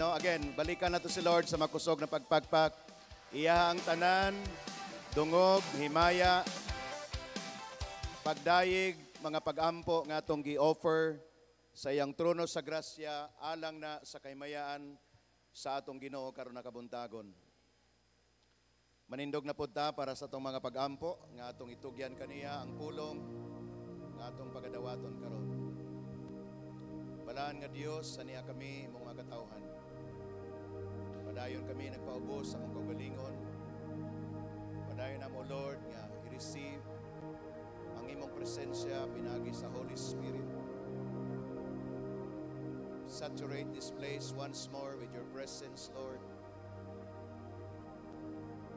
no? Again, balikan na to si Lord sa makusog na pagpagpak. Iya ang tanan, dungog, himaya, pagdayig, mga pagampo nga atong gi-offer sa iyang trono sa grasya, alang na sa kaymayaan sa atong Ginoo karon nakabuntagon. Manindog na pud ta para sa atong mga pagampo nga atong itugyan kaniya ang pulong nga atong pagadawaton karon. Balaan nga Dios, aniya kami imong mga katawhan. Padayon kami nagpaubos sa among kaugalingon. Padayon na mo Lord nga i-receive ang imong presensya pinagi sa Holy Spirit. Saturate this place once more with your presence, Lord.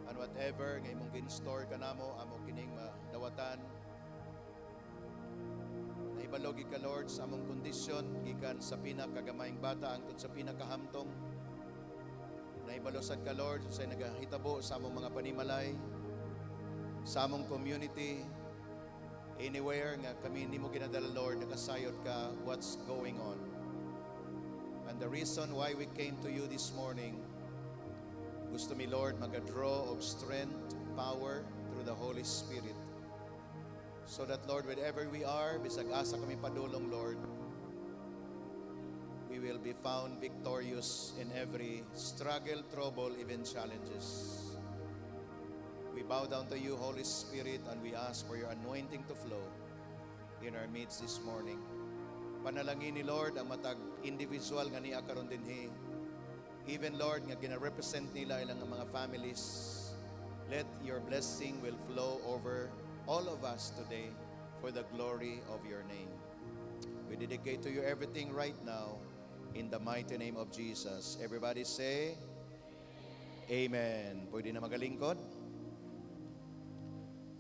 And whatever nga imong gin-store kanamo amo kining madawatan. Naibalogi ka Lord sa among kondisyon gikan sa pinakagamahing bata hangtod sa pinakahamtong. Naibalosan ka Lord sa nagahitabo sa among mga panimalay, sa among community, anywhere nga kami nimo ginadala Lord, nakasayod ka what's going on. And the reason why we came to you this morning, gusto mi Lord mag-draw of strength, power through the Holy Spirit. So that Lord, wherever we are, bisag asa kami padulong Lord, we will be found victorious in every struggle, trouble, even challenges. We bow down to you, Holy Spirit, and we ask for your anointing to flow in our midst this morning. Panalangin ni Lord ang matag individual nga niya karon dinhi. Even Lord nga gina-represent nila ilang mga families. Let your blessing will flow over all of us today for the glory of your name. We dedicate to you everything right now in the mighty name of Jesus. Everybody say, Amen. Pwede na magalingkod.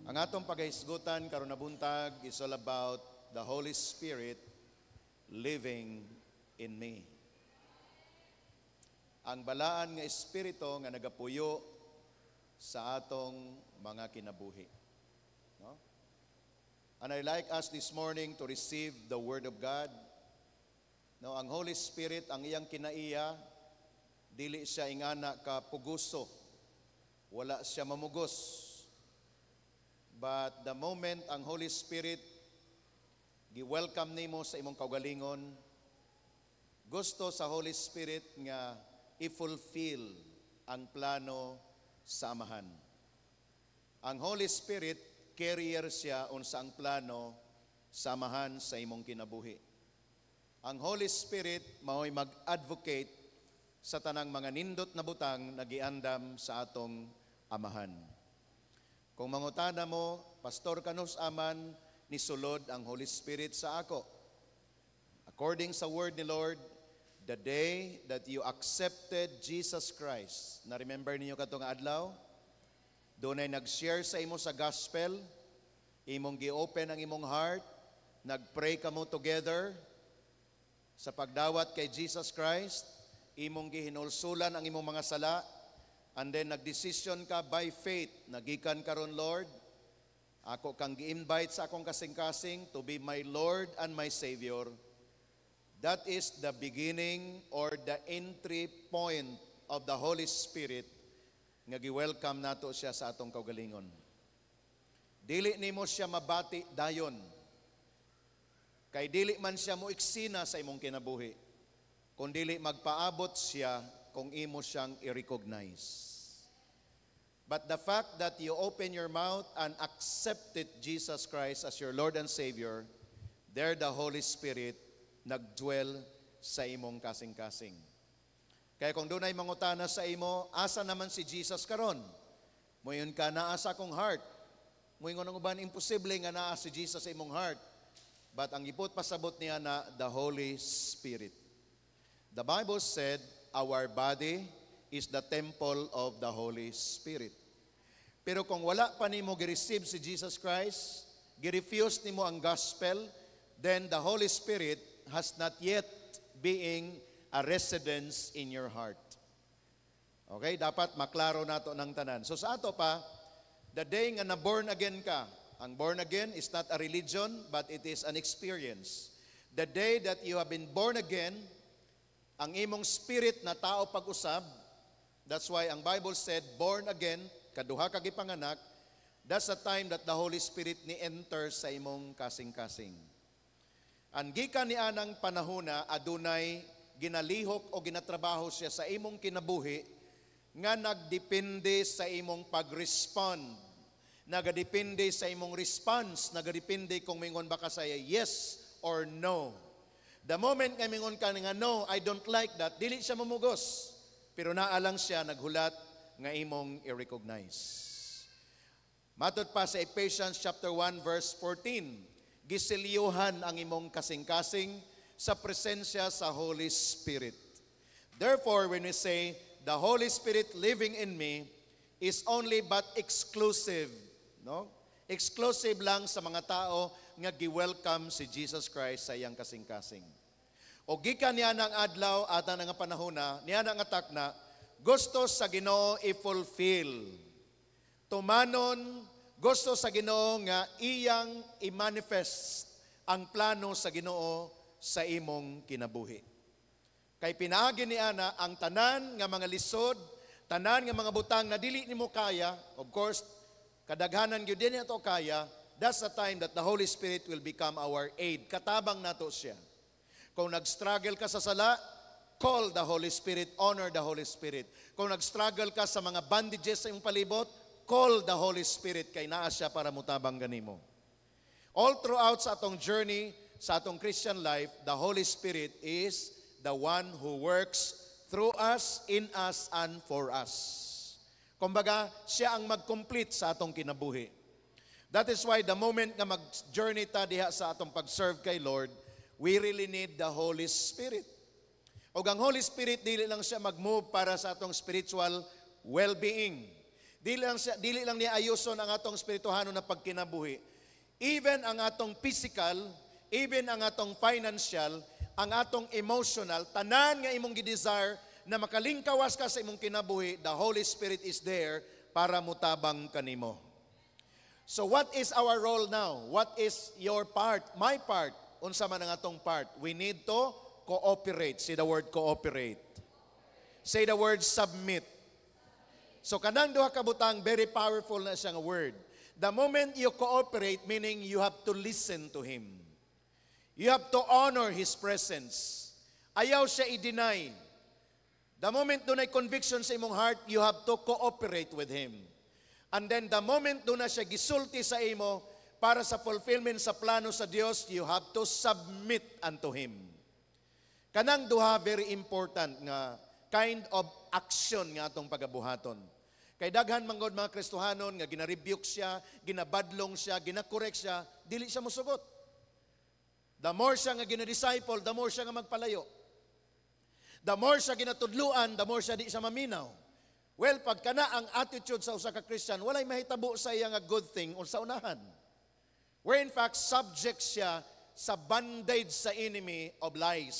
Ang atong pagahisgutan karon na buntag is all about the Holy Spirit living in me. Ang balaan nga espiritu nga nagapuyo sa atong mga kinabuhi. No? And I like us this morning to receive the Word of God. No, ang Holy Spirit, ang iyang kinaiya, dili siya ingana ka puguso. Wala siya mamugos. But the moment ang Holy Spirit gi-welcome nimo sa imong kaugalingon, gusto sa Holy Spirit nga i-fulfill ang plano sa amahan. Ang Holy Spirit, carrier siya unsa ang plano sa amahan sa imong kinabuhi. Ang Holy Spirit mao'y mag-advocate sa tanang mga nindot na butang na giandam sa atong amahan. Kung mangutana mo, Pastor kanus aman ni sulod ang Holy Spirit sa ako. According sa word ni Lord, the day that you accepted Jesus Christ, na-remember ninyo katong adlaw, doon ay nag-share sa imo sa gospel, imong gi-open ang imong heart, nag-pray ka mo together, sa pagdawat kay Jesus Christ, imong gihinulsulan ang imong mga sala, and then nagdesisyon ka by faith, nagikan karon Lord, ako kang gi-invite sa akong kasing-kasing to be my Lord and my Savior. That is the beginning or the entry point of the Holy Spirit nga gi-welcome nato siya sa atong kaugalingon. Dili nimo siya mabati dayon. Kay dili man siya mo iksina sa imong kinabuhi. Kung dili magpaabot siya kung imo siyang i-recognize. But the fact that you open your mouth and accepted Jesus Christ as your Lord and Savior, there the Holy Spirit nagdwell sa imong kasing-kasing. Kaya kung doon ay mangutana sa imo, asa naman si Jesus karon? Moyon ka naa sa akong heart. Moyon ng uban imposible nga naa si Jesus sa imong heart. But ang ipot pasabot niya na the Holy Spirit. The Bible said, our body is the temple of the Holy Spirit. Pero kung wala pa nimo gi-receive si Jesus Christ, gi-refuse nimo ang gospel, then the Holy Spirit has not yet being a residence in your heart. Okay, dapat maklaro nato ng tanan. So sa ato pa, the day nga na born again ka, ang born again is not a religion, but it is an experience. The day that you have been born again, ang imong spirit na tao pag-usab. That's why ang Bible said, born again, kaduha ka gipanganak, that's the time that the Holy Spirit ni enter sa imong kasing-kasing. Ang gikan ni anang panahona, adunay ginalihok o ginatrabaho siya sa imong kinabuhi, nga nagdepende sa imong pag-respond. Nagadepende sa imong response, nagadepende kung mingon ba ka saya yes or no. The moment nga mingon ka nga no, I don't like that, dili siya mamugos. Pero naalang siya naghulat nga imong i-recognize. Matod pa sa Ephesians chapter 1 verse 14, gisilyuhan ang imong kasing-kasing sa presensya sa Holy Spirit. Therefore, when we say, the Holy Spirit living in me is only but exclusive, no? Exclusive lang sa mga tao nga gi-welcome si Jesus Christ sa iyang kasing-kasing. O gikan niya ng adlaw at nga panahona, niya ng atak na gusto sa Ginoo i-fulfill. Tumanon, gusto sa Ginoo nga iyang i-manifest ang plano sa Ginoo sa imong kinabuhi. Kay pinaagi ni ana ang tanan nga mga lisod, tanan nga mga butang na dili nimo kaya, of course, kadaghanan gyud din ato kaya, that's the time that the Holy Spirit will become our aid. Katabang nato siya. Kung nag-struggle ka sa sala, call the Holy Spirit, honor the Holy Spirit. Kung nag-struggle ka sa mga bandages sa iyong palibot, call the Holy Spirit kay naa siya para mutabang ganimo. All throughout sa atong journey, sa atong Christian life, the Holy Spirit is the one who works through us, in us, and for us. Kumbaga, siya ang mag-complete sa atong kinabuhi. That is why the moment na mag-journey ta diha sa atong pag-serve kay Lord, we really need the Holy Spirit. O ang Holy Spirit, dili lang siya mag-move para sa atong spiritual well-being. Dili lang niya ayuson ang atong spirituhano na pagkinabuhi. Even ang atong physical, even ang atong financial, ang atong emotional, tanan nga imong gi-desire na makalingkawas ka sa imong kinabuhi, the Holy Spirit is there para mutabang kanimo. So what is our role now? What is your part? My part? Unsa man ang atong part? We need to cooperate. Say the word cooperate. Say the word submit. So kanang duha ka butang, very powerful na siyang word. The moment you cooperate, meaning you have to listen to Him. You have to honor His presence. Ayaw siya i-deny. The moment doon ay conviction sa imong heart, you have to cooperate with Him. And then the moment doon na siya gisulti sa imo para sa fulfillment sa plano sa Dios, you have to submit unto Him. Kanang duha, very important nga kind of action nga atong pagabuhaton. Kay daghan manggod mga Kristohanon nga gina-rebuke siya, ginabadlong siya, gina-correct siya, dili siya mosugot. The more siya nga gina-disciple, the more siya nga magpalayo. The more siya ginatudluan, the more siya di siya maminaw. Well, pagka na ang attitude sa usa ka Christian, walay mahitabo sa iya nga good thing o sa unahan. Where in fact, subject siya sa bondage sa enemy of lies.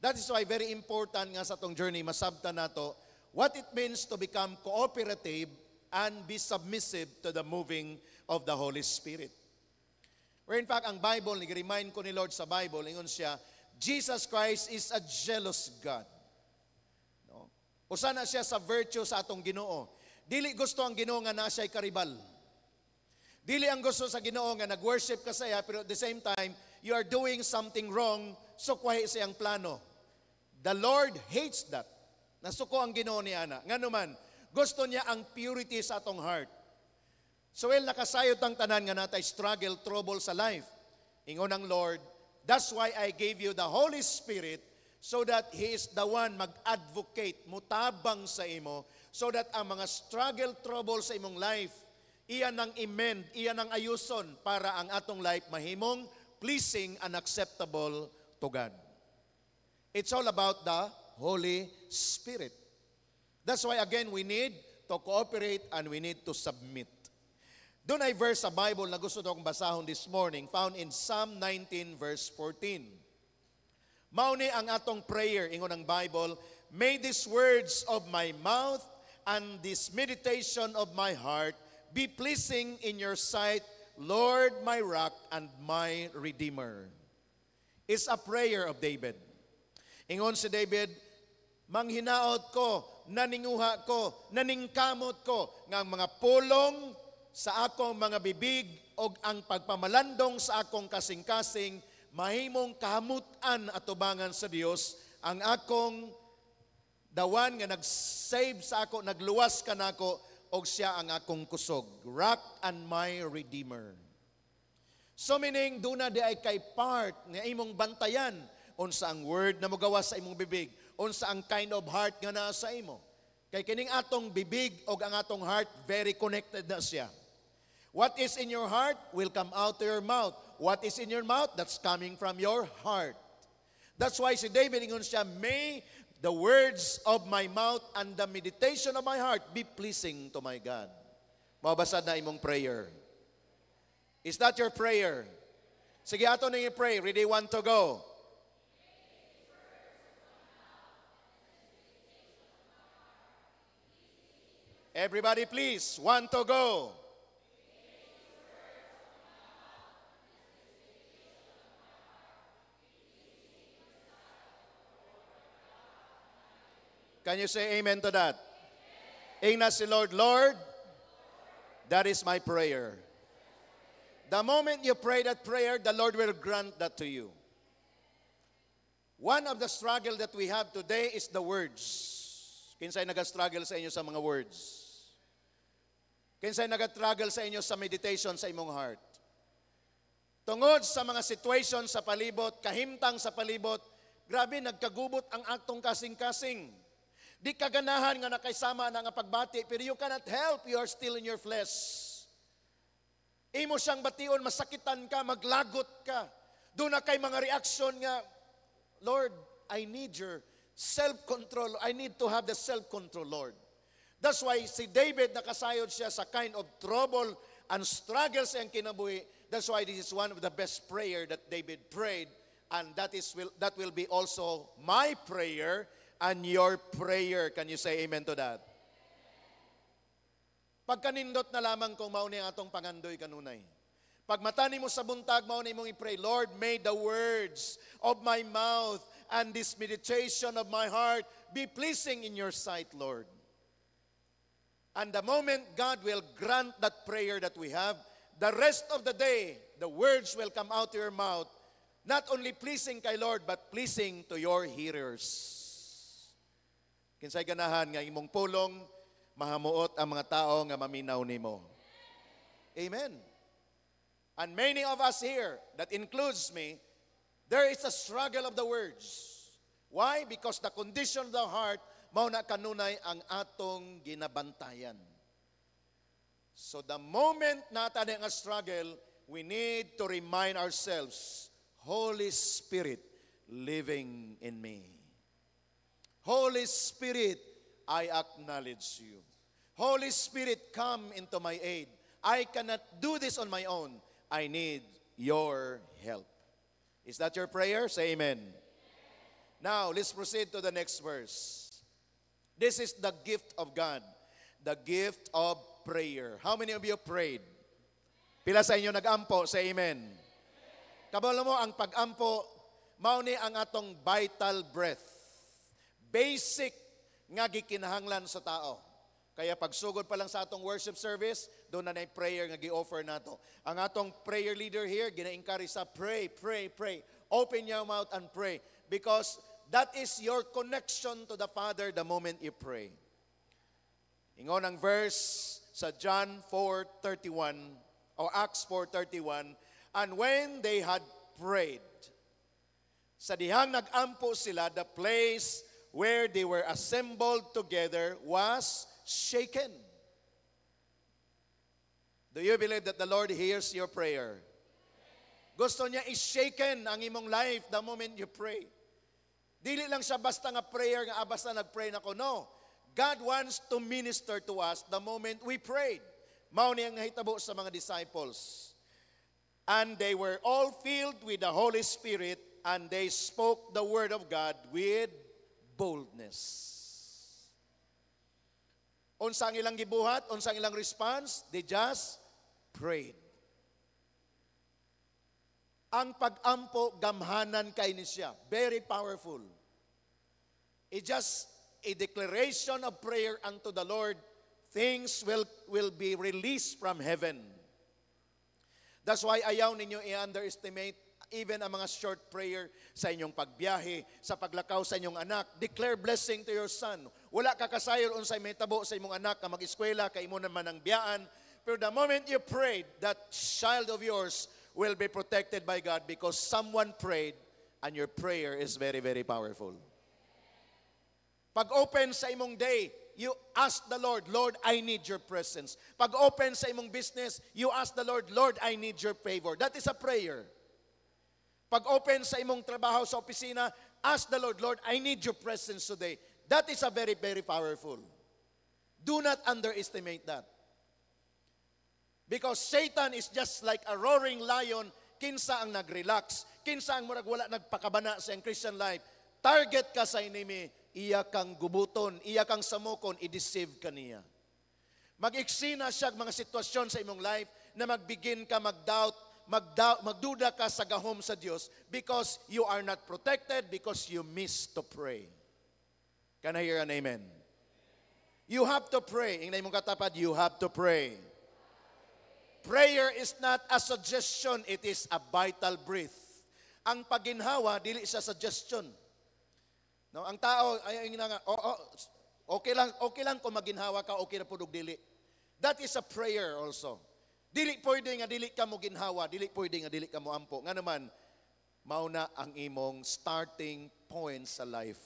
That is why very important nga sa atong journey, masabtan nato, what it means to become cooperative and be submissive to the moving of the Holy Spirit. Where in fact, ang Bible, nag-remind ko ni Lord sa Bible, ingon siya, Jesus Christ is a jealous God. No? Usa na siya sa virtue sa atong Ginoo. Dili gusto ang Ginoo nga na siya'y karibal. Dili ang gusto sa Ginoo nga nag-worship ka sa iya, pero at the same time, you are doing something wrong, sukwahi siyang plano. The Lord hates that. Nasuko ang Ginoo ni ana. Nga naman, gusto niya ang purity sa atong heart. So well, nakasayot ang tanan nga natay struggle, trouble sa life. Ingon ang Lord, that's why I gave you the Holy Spirit so that He is the one mag-advocate, mutabang sa imo, so that ang mga struggle, trouble sa imong life, iyan ang amend, iyan ang ayuson para ang atong life mahimong pleasing and acceptable to God. It's all about the Holy Spirit. That's why again we need to cooperate and we need to submit. Doon ay verse sa Bible na gusto akong basahon this morning, found in Psalm 19 verse 14. Mauni ang atong prayer, ingon ang Bible, may these words of my mouth and this meditation of my heart be pleasing in your sight, Lord, my rock and my redeemer. It's a prayer of David. Ingon si David, manghinaot ko, naninguha ko, naningkamot ko, nga ang mga pulong sa akong mga bibig o ang pagpamalandong sa akong kasing-kasing, mahimong kahamutan at tubangan sa Dios, ang akong dawan nga nag-save sa ako, nagluwas ka nako, og siya ang akong kusog, rock and my redeemer. So meaning, doon na di ay kay part nga imong bantayan, unsa ang word na magawas sa imong bibig, unsa ang kind of heart nga naa sa imo. Kay kining atong bibig og ang atong heart, very connected na siya. What is in your heart will come out to your mouth. What is in your mouth, that's coming from your heart. That's why si David ingon siya, may the words of my mouth and the meditation of my heart be pleasing to my God. Mabasad na imong prayer. Is that your prayer? Sige, ato na i-pray. Ready, one to go. Everybody please, one to go. Can you say amen to that? Amen. Si Lord, Lord, that is my prayer. The moment you pray that prayer, the Lord will grant that to you. One of the struggle that we have today is the words. Kinsay nag-struggle sa inyo sa mga words? Kinsay nag-struggle sa inyo sa meditation sa imong heart? Tungod sa mga situation sa palibot, kahimtang sa palibot, grabe, nagkagubot ang atong kasing-kasing. Di kaganahan nga nakaisama na nga pagbati, pero you cannot help, you are still in your flesh. Imo siyang bation, masakitan ka, maglagot ka. Doon na kay mga reaksyon nga, Lord, I need your self-control. I need to have the self-control, Lord. That's why si David nakasayod siya sa kind of trouble and struggle sa iyang kinabuhi. That's why this is one of the best prayer that David prayed. And that will be also my prayer and your prayer. Can you say amen to that? Pagkanindot na lamang kung mauni ang atong pangandoy kanunay. Pag matani mo sa buntag, mauni mong i-pray, Lord, may the words of my mouth and this meditation of my heart be pleasing in your sight, Lord. And the moment God will grant that prayer that we have, the rest of the day, the words will come out of your mouth, not only pleasing kay Lord, but pleasing to your hearers. Kinsay ganahan nga imong pulong, mahamuot ang mga tao nga maminaw nimo. Amen. And many of us here, that includes me, there is a struggle of the words. Why? Because the condition of the heart, mao na kanunay ang atong ginabantayan. So the moment natin ang struggle, we need to remind ourselves, Holy Spirit living in me. Holy Spirit, I acknowledge you. Holy Spirit, come into my aid. I cannot do this on my own. I need your help. Is that your prayer? Say amen. Now, let's proceed to the next verse. This is the gift of God, the gift of prayer. How many of you prayed? Pila sa inyo nag-ampo? Say amen. Kabalo mo, ang pag-ampo, mauni ang atong vital breath. Basic nga gikinahanglan sa tao. Kaya pagsugod pa lang sa atong worship service, doon na prayer nga gi-offer nato. Ang atong prayer leader here, gina-encourage sa pray, pray, pray. Open your mouth and pray. Because that is your connection to the Father the moment you pray. Ingon ang verse sa John 4:31 or Acts 4:31, and when they had prayed, sa dihang nag-ampo sila, the place where they were assembled together was shaken. Do you believe that the Lord hears your prayer? Gusto niya i-shaken ang imong life the moment you pray. Dili lang siya basta nga prayer, nga basta nag-pray na ko. No. God wants to minister to us the moment we prayed. Mao ni ang hitabo sa mga disciples. And they were all filled with the Holy Spirit, and they spoke the word of God with boldness. Unsang ilang gibuhat, unsang ilang response, they just prayed. Ang pag-ampo, gamhanan kay ni siya. Very powerful. It's just a declaration of prayer unto the Lord, things will be released from heaven. That's why ayaw ninyo i-underestimate even ang mga short prayer sa inyong pagbiyahe, sa paglakaw sa inyong anak. Declare blessing to your son. Wala ka kasayon unsay mahitabo sa imong anak ka mag-eskwela, kay imo naman ang biyaan. Pero the moment you prayed, that child of yours will be protected by God because someone prayed and your prayer is very, very powerful. Pag-open sa imong day, you ask the Lord, Lord, I need your presence. Pag-open sa imong business, you ask the Lord, Lord, I need your favor. That is a prayer. Pag-open sa imong trabaho sa opisina, ask the Lord, Lord, I need your presence today. That is a very, very powerful. Do not underestimate that. Because Satan is just like a roaring lion, kinsa ang nag-relax, kinsa ang murag wala nagpakabana sa iyang Christian life. Target ka sa enemy, iya kang gubuton, iya kang samukon, i-deceive ka niya. Mag-eksina siya mga sitwasyon sa imong life na magbigin ka mag-doubt, magduda ka sa gahom sa Diyos because you are not protected, because you miss to pray. Can I hear an amen? You have to pray. Ingay mong katapat, you have to pray. Prayer is not a suggestion, it is a vital breath. Ang paginhawa, dili sa suggestion. No, ang tao ay okay lang kung maginhawa ka, okay na pudog dili. That is a prayer also. Dili pwede nga dili ka mo ginhawa, dili pwede nga dili ka mo ampo. Nga naman, mauna ang imong starting point sa life.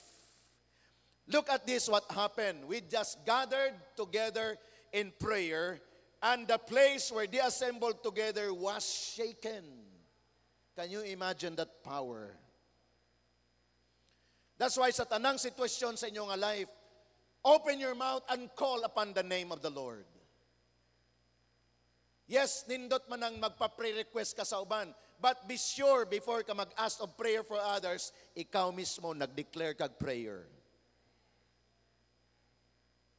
Look at this, what happened. We just gathered together in prayer, and the place where they assembled together was shaken. Can you imagine that power? That's why sa tanang sitwasyon sa inyong life, open your mouth and call upon the name of the Lord. Yes, nindot man ang magpa-pre-request ka sa uban, but be sure before ka mag-ask of prayer for others, ikaw mismo nag-declare kag prayer.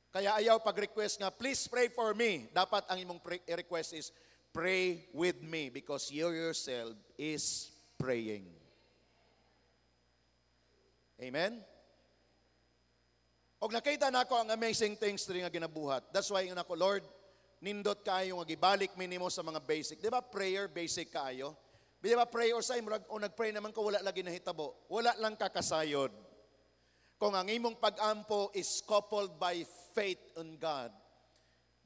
Kaya ayaw pag-request nga, please pray for me. Dapat ang imong request is, pray with me because you yourself is praying. Amen? Og nakita na ako ang amazing things rin nga ginabuhat. That's why nga ako, Lord, nindot kayo nga gibalik minimo sa mga basic. Di ba prayer basic kayo? Di ba pray or say, o nag-pray naman ko, wala lagi nahitabo. Wala lang kakasayod. Kung ang imong pag-ampo is coupled by faith in God,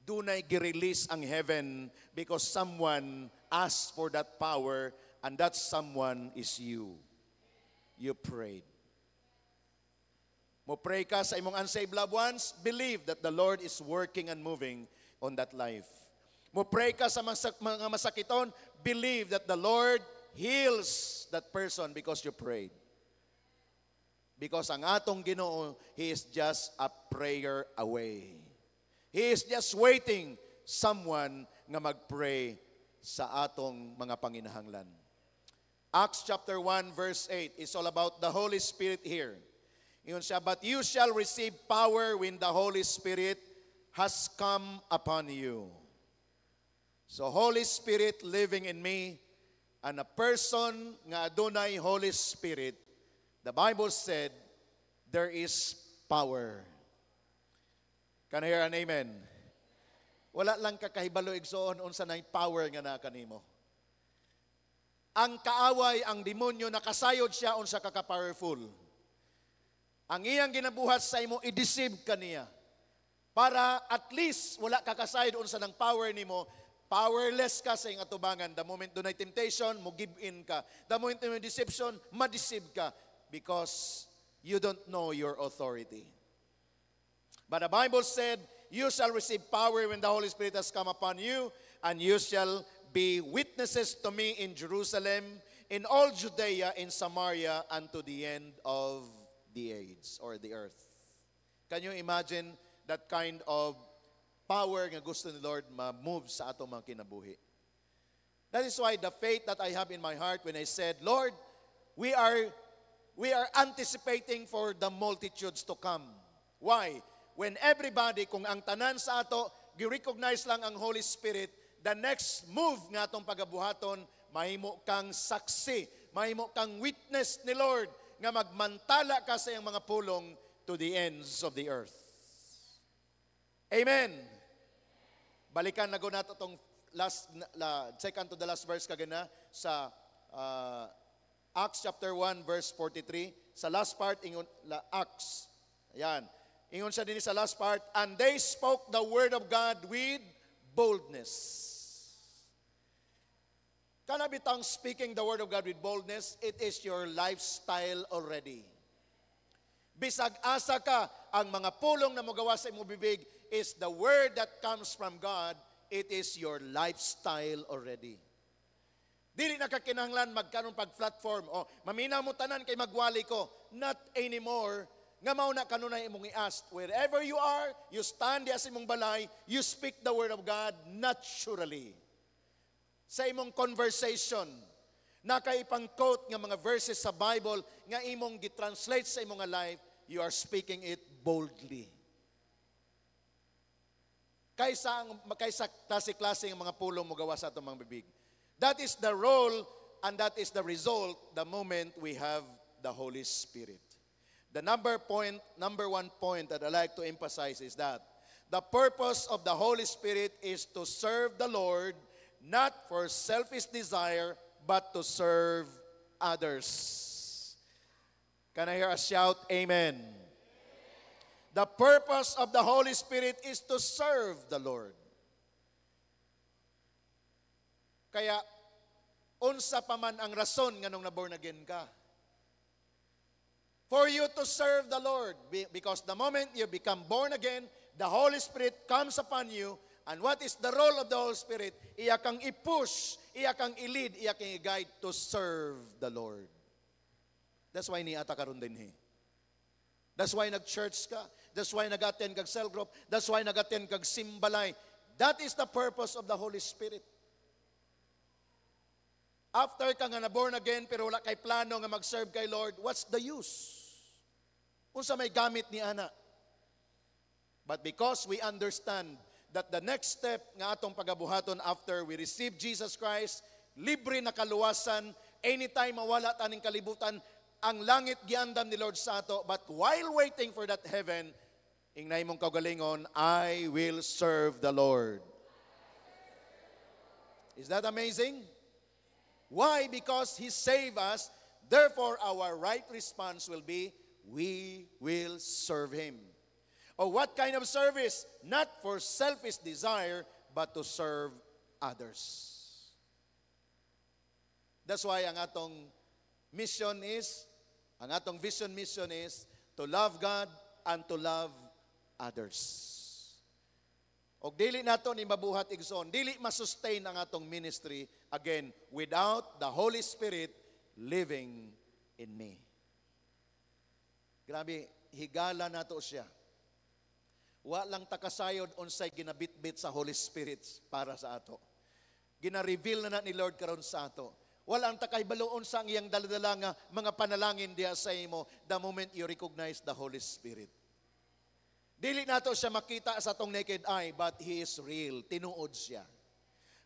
dunay gi-release ang heaven because someone asked for that power and that someone is you. You prayed. Mo pray ka sa imong unsaved loved ones, believe that the Lord is working and moving on that life. Mo pray ka sa mga masakiton, believe that the Lord heals that person because you prayed. Because ang atong Ginoo, He is just a prayer away. He is just waiting someone nga magpray sa atong mga panginahanglan. Acts chapter 1 verse 8 is all about the Holy Spirit here. Yun siya, but you shall receive power when the Holy Spirit has come upon you. So Holy Spirit living in me, and a person nga adunay Holy Spirit, the Bible said, there is power. Can I hear an amen? Wala lang kakahibalo igsoon unsa nay power nga naa kanimo. Ang kaaway, ang demonyo, nakasayod siya unsa ka-powerful. Ang iyang ginabuhat sa imo, i-deceive ka niya. Para at least wala kakasayod unsa ng power nimo, powerless ka sa iyong atubangan. The moment dunay temptation, mo give in ka. The moment dunay deception, ma-deceive ka because you don't know your authority. But the Bible said, you shall receive power when the Holy Spirit has come upon you, and you shall be witnesses to me in Jerusalem, in all Judea, in Samaria, unto the end of the age or the earth. Can you imagine that kind of power nga gusto ni Lord ma-move sa atong mga kinabuhi? That is why the faith that I have in my heart when I said, Lord, we are anticipating for the multitudes to come. Why? When everybody, kung ang tanan sa ato, gi-recognize lang ang Holy Spirit, the next move nga atong pagabuhaton, mahimo kang saksi, mahimo kang witness ni Lord, nga magmantala ka sa iyang mga pulong to the ends of the earth. Amen. Balikan na go nato tong second to the last verse kagana sa Acts chapter 1 verse 43. Sa last part ingon Acts. Ayan. Ingon siya din sa last part, and they spoke the word of God with boldness. Kana bitang speaking the word of God with boldness, it is your lifestyle already. Bisag asa ka, ang mga pulong na magawa sa imong bibig is the word that comes from God, it is your lifestyle already. Dili na kakinahanglan magkaroon pag-platform, o mamina mo tanan kay magwali ko. Not anymore. Nga mao na kanunay imong i-ask. Wherever you are, you stand di as imong balay, you speak the word of God naturally. Sa imong conversation, nakaipang-quote nga mga verses sa Bible nga imong gitranslate sa imong life, you are speaking it boldly. Kaysa klase-klase ng mga pulong mo gawa sa atong mga bibig. That is the role and that is the result the moment we have the Holy Spirit. The number one point that I like to emphasize is that the purpose of the Holy Spirit is to serve the Lord, not for selfish desire, but to serve others. Can I hear a shout? Amen. The purpose of the Holy Spirit is to serve the Lord. Kaya, unsa pa man ang rason nga nung na-born again ka? For you to serve the Lord. Because the moment you become born again, the Holy Spirit comes upon you. And what is the role of the Holy Spirit? Iya kang i-push, iya kang i-lead, iya kang i-guide to serve the Lord. That's why niata karon din. That's why nag-church ka. That's why nag-attend kag cell group. That's why nag-attend kag simbalay. That is the purpose of the Holy Spirit. After ka nga na-born again, pero wala kay plano nga mag-serve kay Lord, what's the use? Unsa may gamit ni ana? But because we understand that the next step nga atong pagabuhaton after we receive Jesus Christ, libre na kaluwasan, anytime mawala taning kalibutan, ang langit giandam ni Lord sa ato, but while waiting for that heaven, ingnay mong kaugalingon, I will serve the Lord. Is that amazing? Why? Because He saved us, therefore our right response will be, we will serve Him. Or what kind of service? Not for selfish desire, but to serve others. That's why ang atong mission is, ang atong mission is, to love God and to love others. Og dili nato ni mabuhat igsoon, dili masustain ang atong ministry, again, without the Holy Spirit living in me. Grabe, higala nato siya. Wa lang takasayod unsay ginabitbit sa Holy Spirit para sa ato. Gina-reveal na ni Lord karon sa ato. Wala ang takahibaloon sa iyang daladala nga mga panalangin diya sa imo the moment you recognize the Holy Spirit. Dili nato siya makita sa atong naked eye, but He is real. Tinuod siya.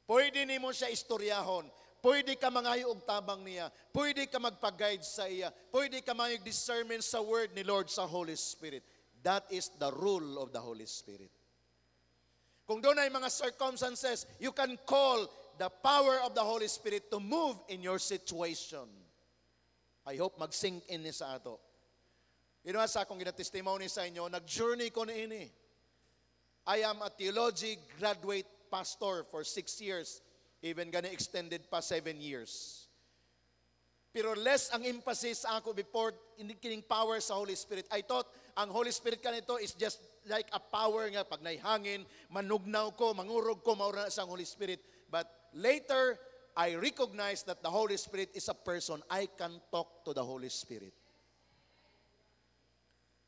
Pwede nimo siya istoryahon. Pwede ka mangayo og tabang niya. Pwede ka magpag-guide sa iya. Pwede ka mag-discernment sa word ni Lord sa Holy Spirit. That is the rule of the Holy Spirit. Kung doon ay mga circumstances, you can call the power of the Holy Spirit to move in your situation. I hope mag-sink in ni sa ato. You know, sa akong ginatestimony sa inyo, nag-journey ko na ini. I am a theology graduate pastor for 6 years. Even gani extended pa 7 years. Pero less ang emphasis sa ako before kining power sa Holy Spirit. I thought ang Holy Spirit kanito is just like a power nga pag naihangin, manugnaw ko, mangurog ko, maura na sa Holy Spirit. But later, I recognize that the Holy Spirit is a person. I can talk to the Holy Spirit.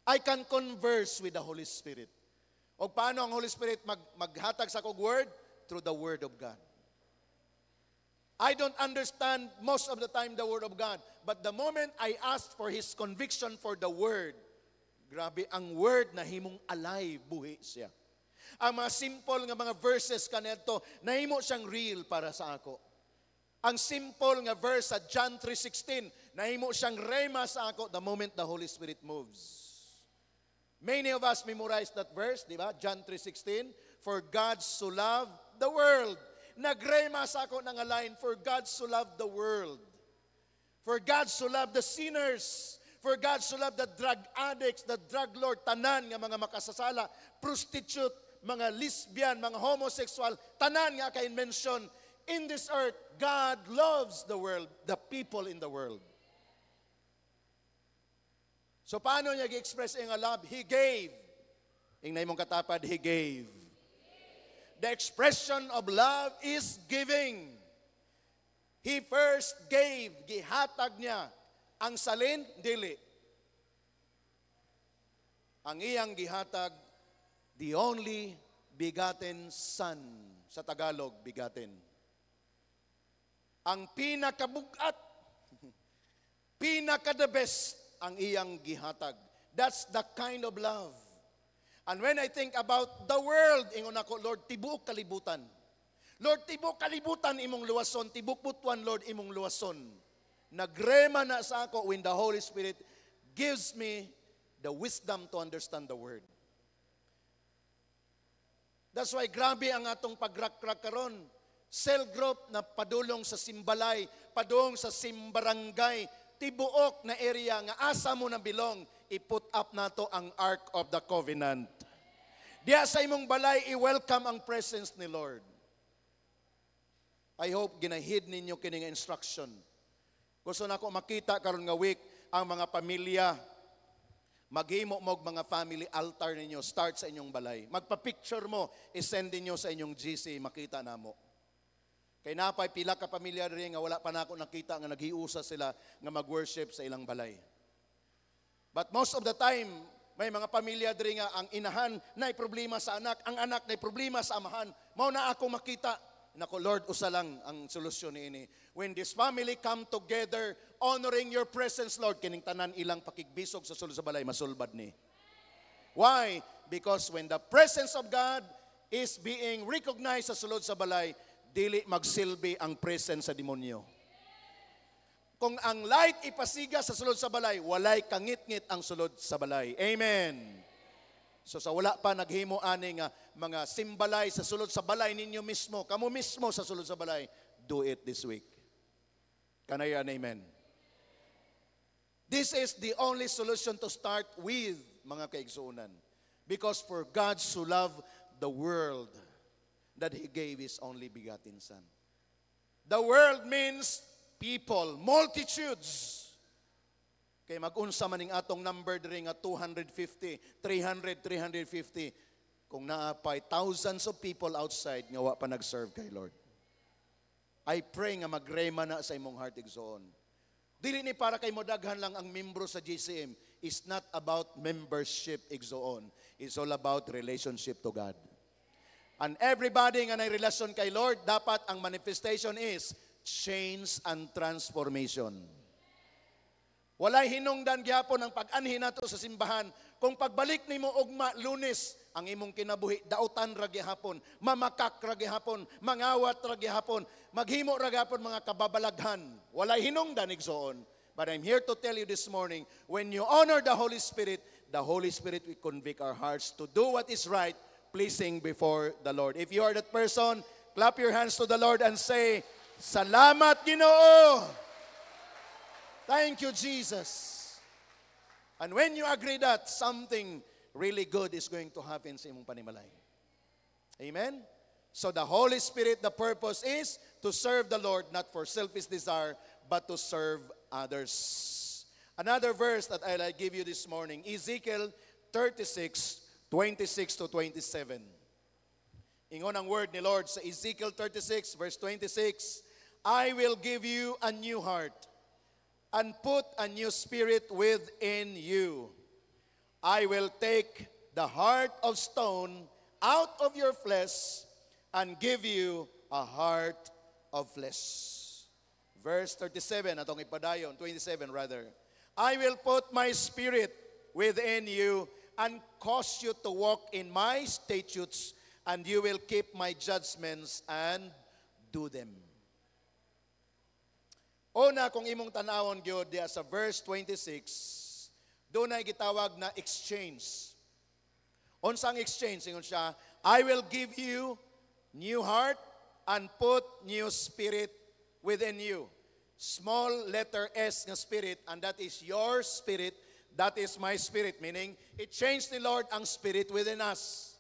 I can converse with the Holy Spirit. O paano ang Holy Spirit maghatag sa kong word? Through the Word of God. I don't understand most of the time the Word of God. But the moment I ask for His conviction for the Word, grabe, ang Word na himong alive, buhi siya. Ang mga simple nga mga verses kanito, nahimo siyang real para sa ako. Ang simple nga verse sa John 3:16, nahimo siyang rema sa ako the moment the Holy Spirit moves. Many of us memorize that verse, di ba? John 3:16, for God so loved the world. Nagrema sa ako ng line, for God so loved the world. For God so loved the sinners. For God so loved the drug addicts, the drug lord, tanan nga mga makasasala, prostitute, mga lesbian, mga homosexual, tanan nga kay mention. In this earth, God loves the world, the people in the world. So paano niya i-express ang love? He gave. Ingay mong katapad, He gave. The expression of love is giving. He first gave, gihatag niya. Ang salin, dili. Ang iyang gihatag, the only begotten Son. Sa Tagalog, begotten. Ang pinakabugat, pinaka-the best, ang iyang gihatag. That's the kind of love. And when I think about the world, ingon ako, Lord, tibuok kalibutan. Lord, tibuok kalibutan imong luwason, tibuok butuan, Lord, imong luwason. Nagrema na sa ako when the Holy Spirit gives me the wisdom to understand the word. That's why grabe ang atong pagrakrak karon. Cell group na padulong sa simbalay, padung sa simbarangay, tibuok na area nga asa mo na bilong, i-put up nato ang Ark of the Covenant. Diya sa imong balay, i-welcome ang presence ni Lord. I hope ginahid ninyo kining instruction. Gusto na ko makita karon nga week ang mga pamilya, maghimo mo mga family altar ninyo, start sa inyong balay. Magpa-picture mo, isend ninyo sa inyong GC, makita na mo. Kay napay pila ka pamilya rin nga wala pa na ako nakita nga naghiusa sila nga mag-worship sa ilang balay. But most of the time, may mga pamilya rin nga ang inahan na problema sa anak, ang anak na problema sa amahan. Mao na ako makita. Nako Lord, usa lang ang solusyon niini. When this family come together, honoring your presence, Lord, kining tanan ilang pakigbisog sa sulod sa balay, masulbad ni. Why? Because when the presence of God is being recognized sa sulod sa balay, dili magsilbi ang presence sa demonyo. Kung ang light ipasiga sa sulod sa balay, walay kangit-ngit ang sulod sa balay. Amen. So sa wala pa naghimo ani nga mga simbalay sa sulod sa balay ninyo mismo, kamo mismo sa sulod sa balay, do it this week. Kanayan, amen. This is the only solution to start with, mga kaigsuunan. Because for God so loved the world, that He gave His only begotten Son. The world means people, multitudes. Kaya mag-unsa maning atong number diri nga 250, 300, 350. Kung naapay thousands of people outside nga wa pa nag-serve kay Lord. I pray nga magrema na sa imong heart igsoon. Dili ni para kay modaghan lang ang membro sa GCM. It's not about membership igsoon. It's all about relationship to God. And everybody nga na relasyon kay Lord, dapat ang manifestation is change and transformation. Walay hinungdan gyapon ang pag-anhi nato sa simbahan. Kung pagbalik nimo ugma Lunes, ang imong kinabuhi dautan ra gyapon, mamakak ra gyapon, mangawat ra gyapon, maghimo ra gyapon mga kababalaghan. Walay hinungdan igsoon. But I'm here to tell you this morning, when you honor the Holy Spirit will convict our hearts to do what is right, pleasing before the Lord. If you are that person, clap your hands to the Lord and say, Salamat Ginoo! Thank you, Jesus. And when you agree that, something really good is going to happen sa imong panimalay. Amen? So the Holy Spirit, the purpose is to serve the Lord, not for selfish desire, but to serve others. Another verse that I'll give you this morning, Ezekiel 36, 26 to 27. Ingon ang word ni Lord sa Ezekiel 36, verse 26, I will give you a new heart and put a new spirit within you. I will take the heart of stone out of your flesh and give you a heart of flesh. Verse 37, atong ipadayon, 27 rather. I will put my spirit within you and cause you to walk in my statutes, and you will keep my judgments and do them. Una, kung imong tanawon gyud diya sa verse 26, doon ay gitawag na exchange. Unsang exchange? Ingon siya, I will give you new heart and put new spirit within you. Small letter S nga spirit, and that is your spirit, that is my spirit. Meaning, it changed ni Lord ang spirit within us.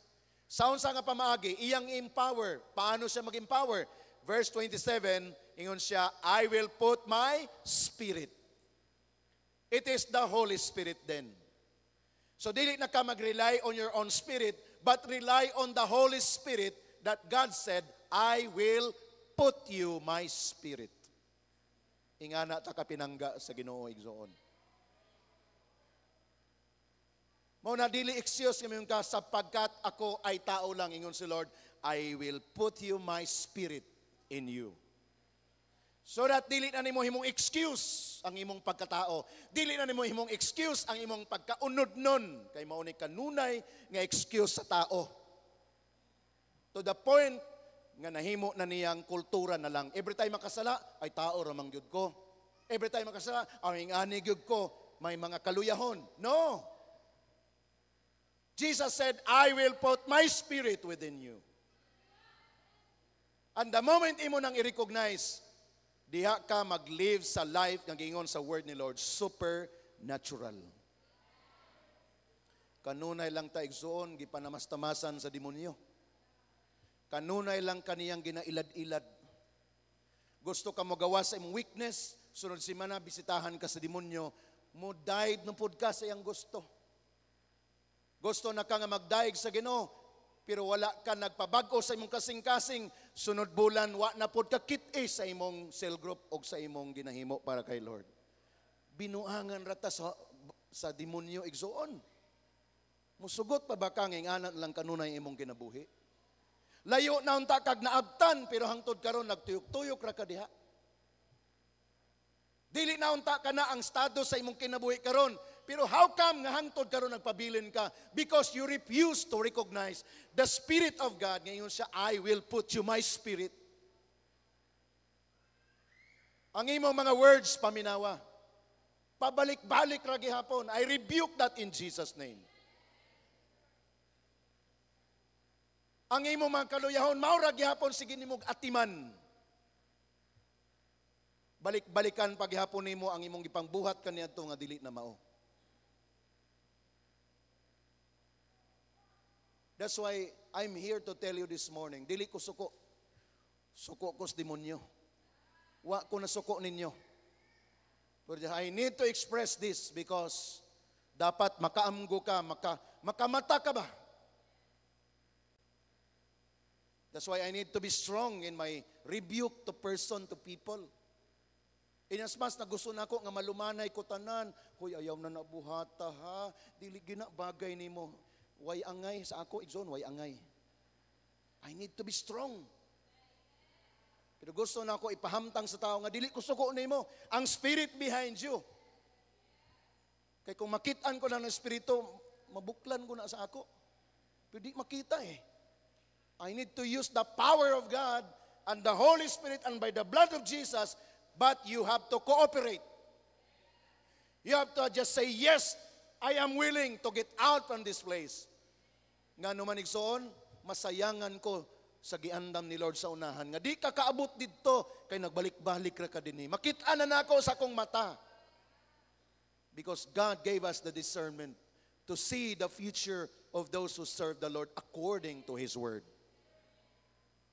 Sound sa nga pamaagi, iyang empower. Paano siya mag-empower? Verse 27, ingon siya, I will put my spirit. It is the Holy Spirit then. So dili na ka mag-rely on your own spirit, but rely on the Holy Spirit that God said, I will put you my spirit. Ingana ta ka pinangga sa Ginoo igsoon. Mao na dili excuse ngayon ka sapagkat ako ay tao lang, ingon si Lord, I will put you my spirit in you. So that dili na nimo himong excuse ang imong pagkatao. Dili na nimo himong excuse ang imong pagkaunod-non. Kay mao ni kanunay nga excuse sa tao. To the point nga nahimo na niyang kultura na lang. Every time makasala, ay tao ramang gyud ko. Every time makasala, ang ingani gyud ko, may mga kaluyahon. No. Jesus said, I will put my spirit within you. And the moment imo nang i-recognize, diha ka mag-live sa life nga giingon sa word ni Lord, supernatural. Kanunay lang ta igsuon gipanamastamasan sa demonyo. Kanunay lang kaniyang ginailad-ilad. Gusto ka magawa sa imong weakness, sunod semana bisitahan ka sa demonyo, mo died no pud ka sa iyang gusto. Gusto na ka nga magdaig sa Ginoo, pero wala ka nagpabag-o sa imong kasing-kasing, sunod bulan, wa na pod ka kit-i sa imong cell group o sa imong ginahimo para kay Lord. Binuangan rata sa demonyo igsuon. Musugot pa ba kang ingana lang kanunay imong kinabuhi? Layo na unta kag naabtan, pero hangtod karon nagtuyok-tuyok ra ka diha. Dili na unta ka na ang estado sa imong kinabuhi karon. Pero how come nga hangtod karon nagpabilin ka? Because you refuse to recognize the Spirit of God. Ngayon siya, I will put you my spirit. Ang imong mga words, paminawa. Pabalik-balik ra gihapon. I rebuke that in Jesus' name. Ang imong mga kaluyahon, maura gihapon, sige nimog atiman. Balik-balikan paghihapon nimo ang imong gipangbuhat kaniadto nga dili na mao. That's why I'm here to tell you this morning, dili ko suko. Suko ko sa demonyo. Wa ko na suko ninyo. But I need to express this because dapat makaamgo ka, makamata ka ba? That's why I need to be strong in my rebuke to person, to people. Inasmas na gusto na ako nga malumanay ko tanan, huy ayaw na nabuhata ha, dili gina bagay nimo. Way angay sa ako, igsoon, way angay. I need to be strong. Pero gusto na ako ipahamtang sa tao nga dili ko suko nimo ang spirit behind you. Kay kung makitaan ko lang ng espiritu, mabuklan ko na sa ako. Pero di makita eh. I need to use the power of God and the Holy Spirit and by the blood of Jesus, but you have to cooperate. You have to just say, yes, I am willing to get out from this place. Nga naman igsoon, masayangan ko sa giandam ni Lord sa unahan. Nga di ka kaabot dito, kay nagbalik-balik ra ka din. Makita na nako sa akong mata. Because God gave us the discernment to see the future of those who serve the Lord according to His Word.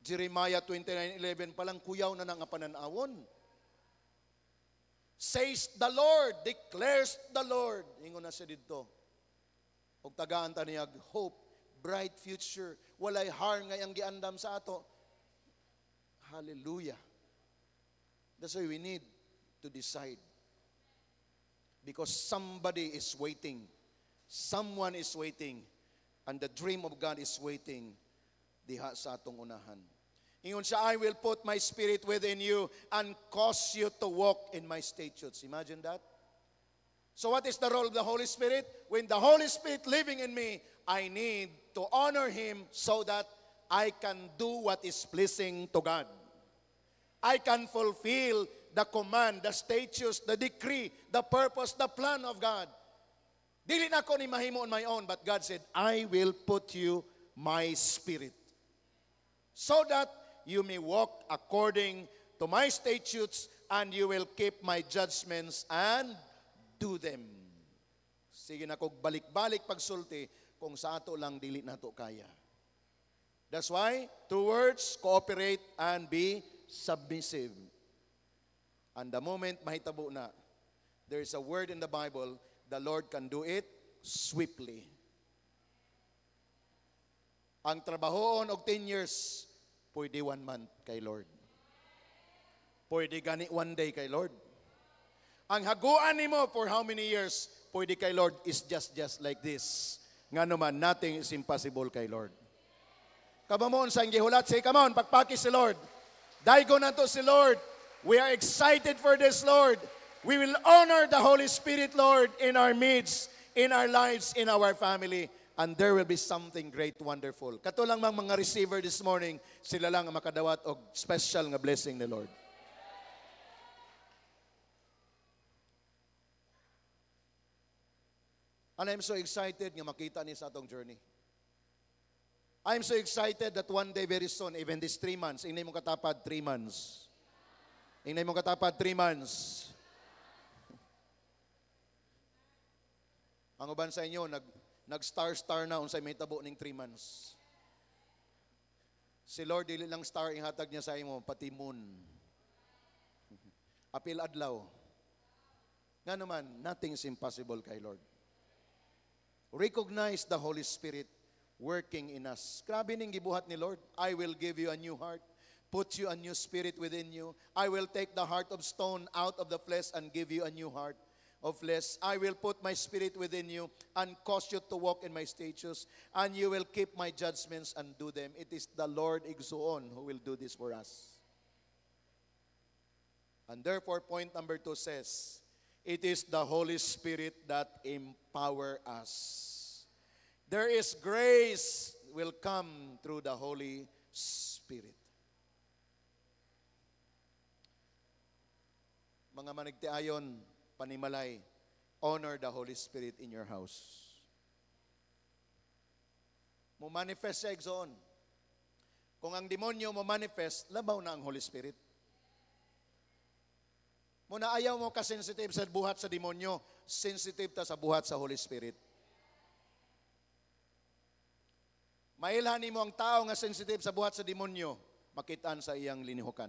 Jeremiah 29:11 palang kuyaw na nga pananawon. Says the Lord, declares the Lord. Ingon na siya dito. Og tagaan ta niya hope, bright future. Walay harm nga ang giandam sa ato. Hallelujah. That's why we need to decide. Because somebody is waiting. Someone is waiting. And the dream of God is waiting diha sa atong unahan. Ingon siya, I will put my spirit within you and cause you to walk in my statutes. Imagine that. So what is the role of the Holy Spirit? When the Holy Spirit living in me, I need to honor Him so that I can do what is pleasing to God. I can fulfill the command, the statutes, the decree, the purpose, the plan of God. Dili na ko ni mahimo on my own, but God said, I will put you my spirit, so that you may walk according to my statutes, and you will keep my judgments and do them. Sige na kog balik-balik pagsulti, kung sa ato lang dili nato kaya. That's why, 2 words, cooperate and be submissive. And the moment mahitabo na, there is a word in the Bible, the Lord can do it swiftly. Ang trabahoon og 10 years, pwede 1 month kay Lord. Pwede gani 1 day kay Lord. Ang haguan nimo for how many years, pwede kay Lord is just like this. Nga naman, nothing is impossible kay Lord. Kabamon sa gihulat, say, come on, pagpaki si Lord. Daigo na to si Lord. We are excited for this, Lord. We will honor the Holy Spirit, Lord, in our midst, in our lives, in our family. And there will be something great, wonderful. Katulang mga receiver this morning, sila lang ang makadawat og special nga blessing ni Lord. And I'm so excited nga makita ni sa atong journey. I'm so excited that one day very soon, even this 3 months, inay mong katapad 3 months. Inay mong katapad 3 months. Ang uban sa inyo, nag-star na unsay may tabo ning 3 months. Si Lord, dili lang star ihatag niya sa imo, pati moon. Apil adlaw. Nga naman, nothing is impossible kay Lord. Recognize the Holy Spirit working in us. Grabe ning gibuhat ni Lord. I will give you a new heart, put you a new spirit within you. I will take the heart of stone out of the flesh and give you a new heart of flesh. I will put my spirit within you and cause you to walk in my statutes, and you will keep my judgments and do them. It is the Lord Exoon who will do this for us. And therefore, point number 2 says, it is the Holy Spirit that empower us. There is grace will come through the Holy Spirit. Mga manigtiayon, panimalay, honor the Holy Spirit in your house. Mo manifest sa Exoon. Kung ang demonyo mo manifest, labaw na ang Holy Spirit. Muna ayaw mo ka-sensitive sa buhat sa demonyo, sensitive ta sa buhat sa Holy Spirit. Mailhan mo ang tao nga sensitive sa buhat sa demonyo, makitaan sa iyang linihukan.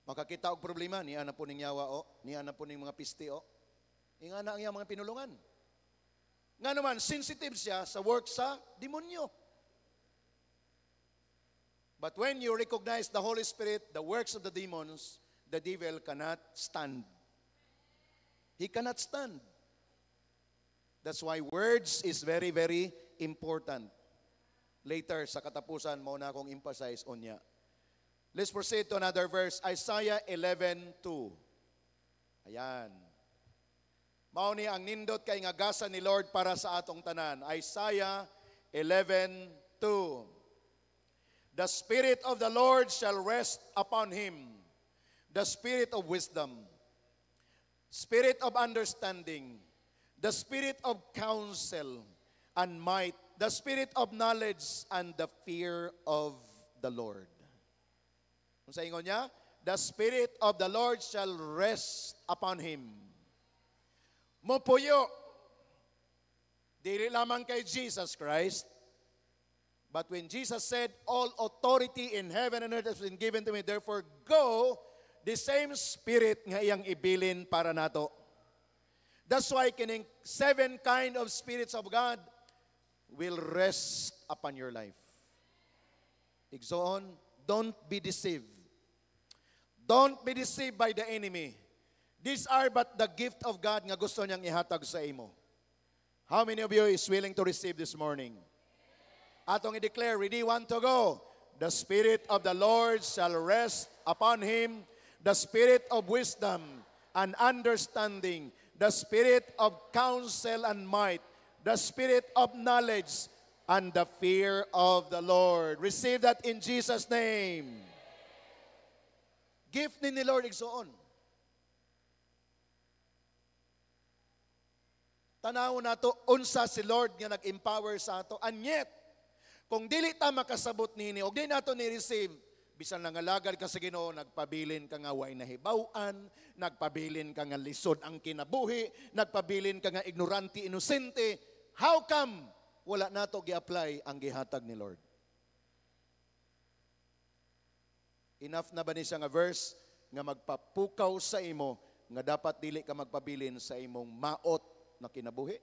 Makakita og problema, niya na po ning yawa o, niya na po ning mga pisti o, niya na ang iyang mga pinulungan. Nga naman, sensitive siya sa work sa demonyo. But when you recognize the Holy Spirit, the works of the demons, the devil cannot stand. He cannot stand. That's why words is very, very important. Later, sa katapusan, mauna akong emphasize on niya. Let's proceed to another verse. Isaiah 11:2. Ayan. Mao ni ang nindot kay nga gasa ni Lord para sa atong tanan. Isaiah 11:2. The Spirit of the Lord shall rest upon him. The Spirit of wisdom, Spirit of understanding, the Spirit of counsel and might, the Spirit of knowledge and the fear of the Lord. Kung sa ingon niya, the Spirit of the Lord shall rest upon him. Mupuyo, dili lamang kay Jesus Christ, but when Jesus said, all authority in heaven and earth has been given to me, therefore go, the same Spirit nga iyang ibilin para nato. That's why kining 7 kind of spirits of God will rest upon your life. Igsoon, don't be deceived. Don't be deceived by the enemy. These are but the gift of God nga gusto niyang ihatag sa imo. How many of you is willing to receive this morning? Atong i-declare, ready, want to go. The Spirit of the Lord shall rest upon him, the Spirit of wisdom and understanding, the Spirit of counsel and might, the Spirit of knowledge and the fear of the Lord. Receive that in Jesus' name. Gift ni Lord Igsoon. Tanaw na to, unsa si Lord nga nag-empower sa ato. And yet, kung dili ta makasabot nini, og di nato ni-receive, bisan nangalagad ka sa Ginoo, nagpabilin ka nga way nahibaw-an, nagpabilin ka nga lisod ang kinabuhi, nagpabilin ka nga ignorante, inosente. How come wala nato gi-apply ang gihatag ni Lord? Enough na ba ni siya nga verse nga magpapukaw sa imo nga dapat dili ka magpabilin sa imong maot na kinabuhi?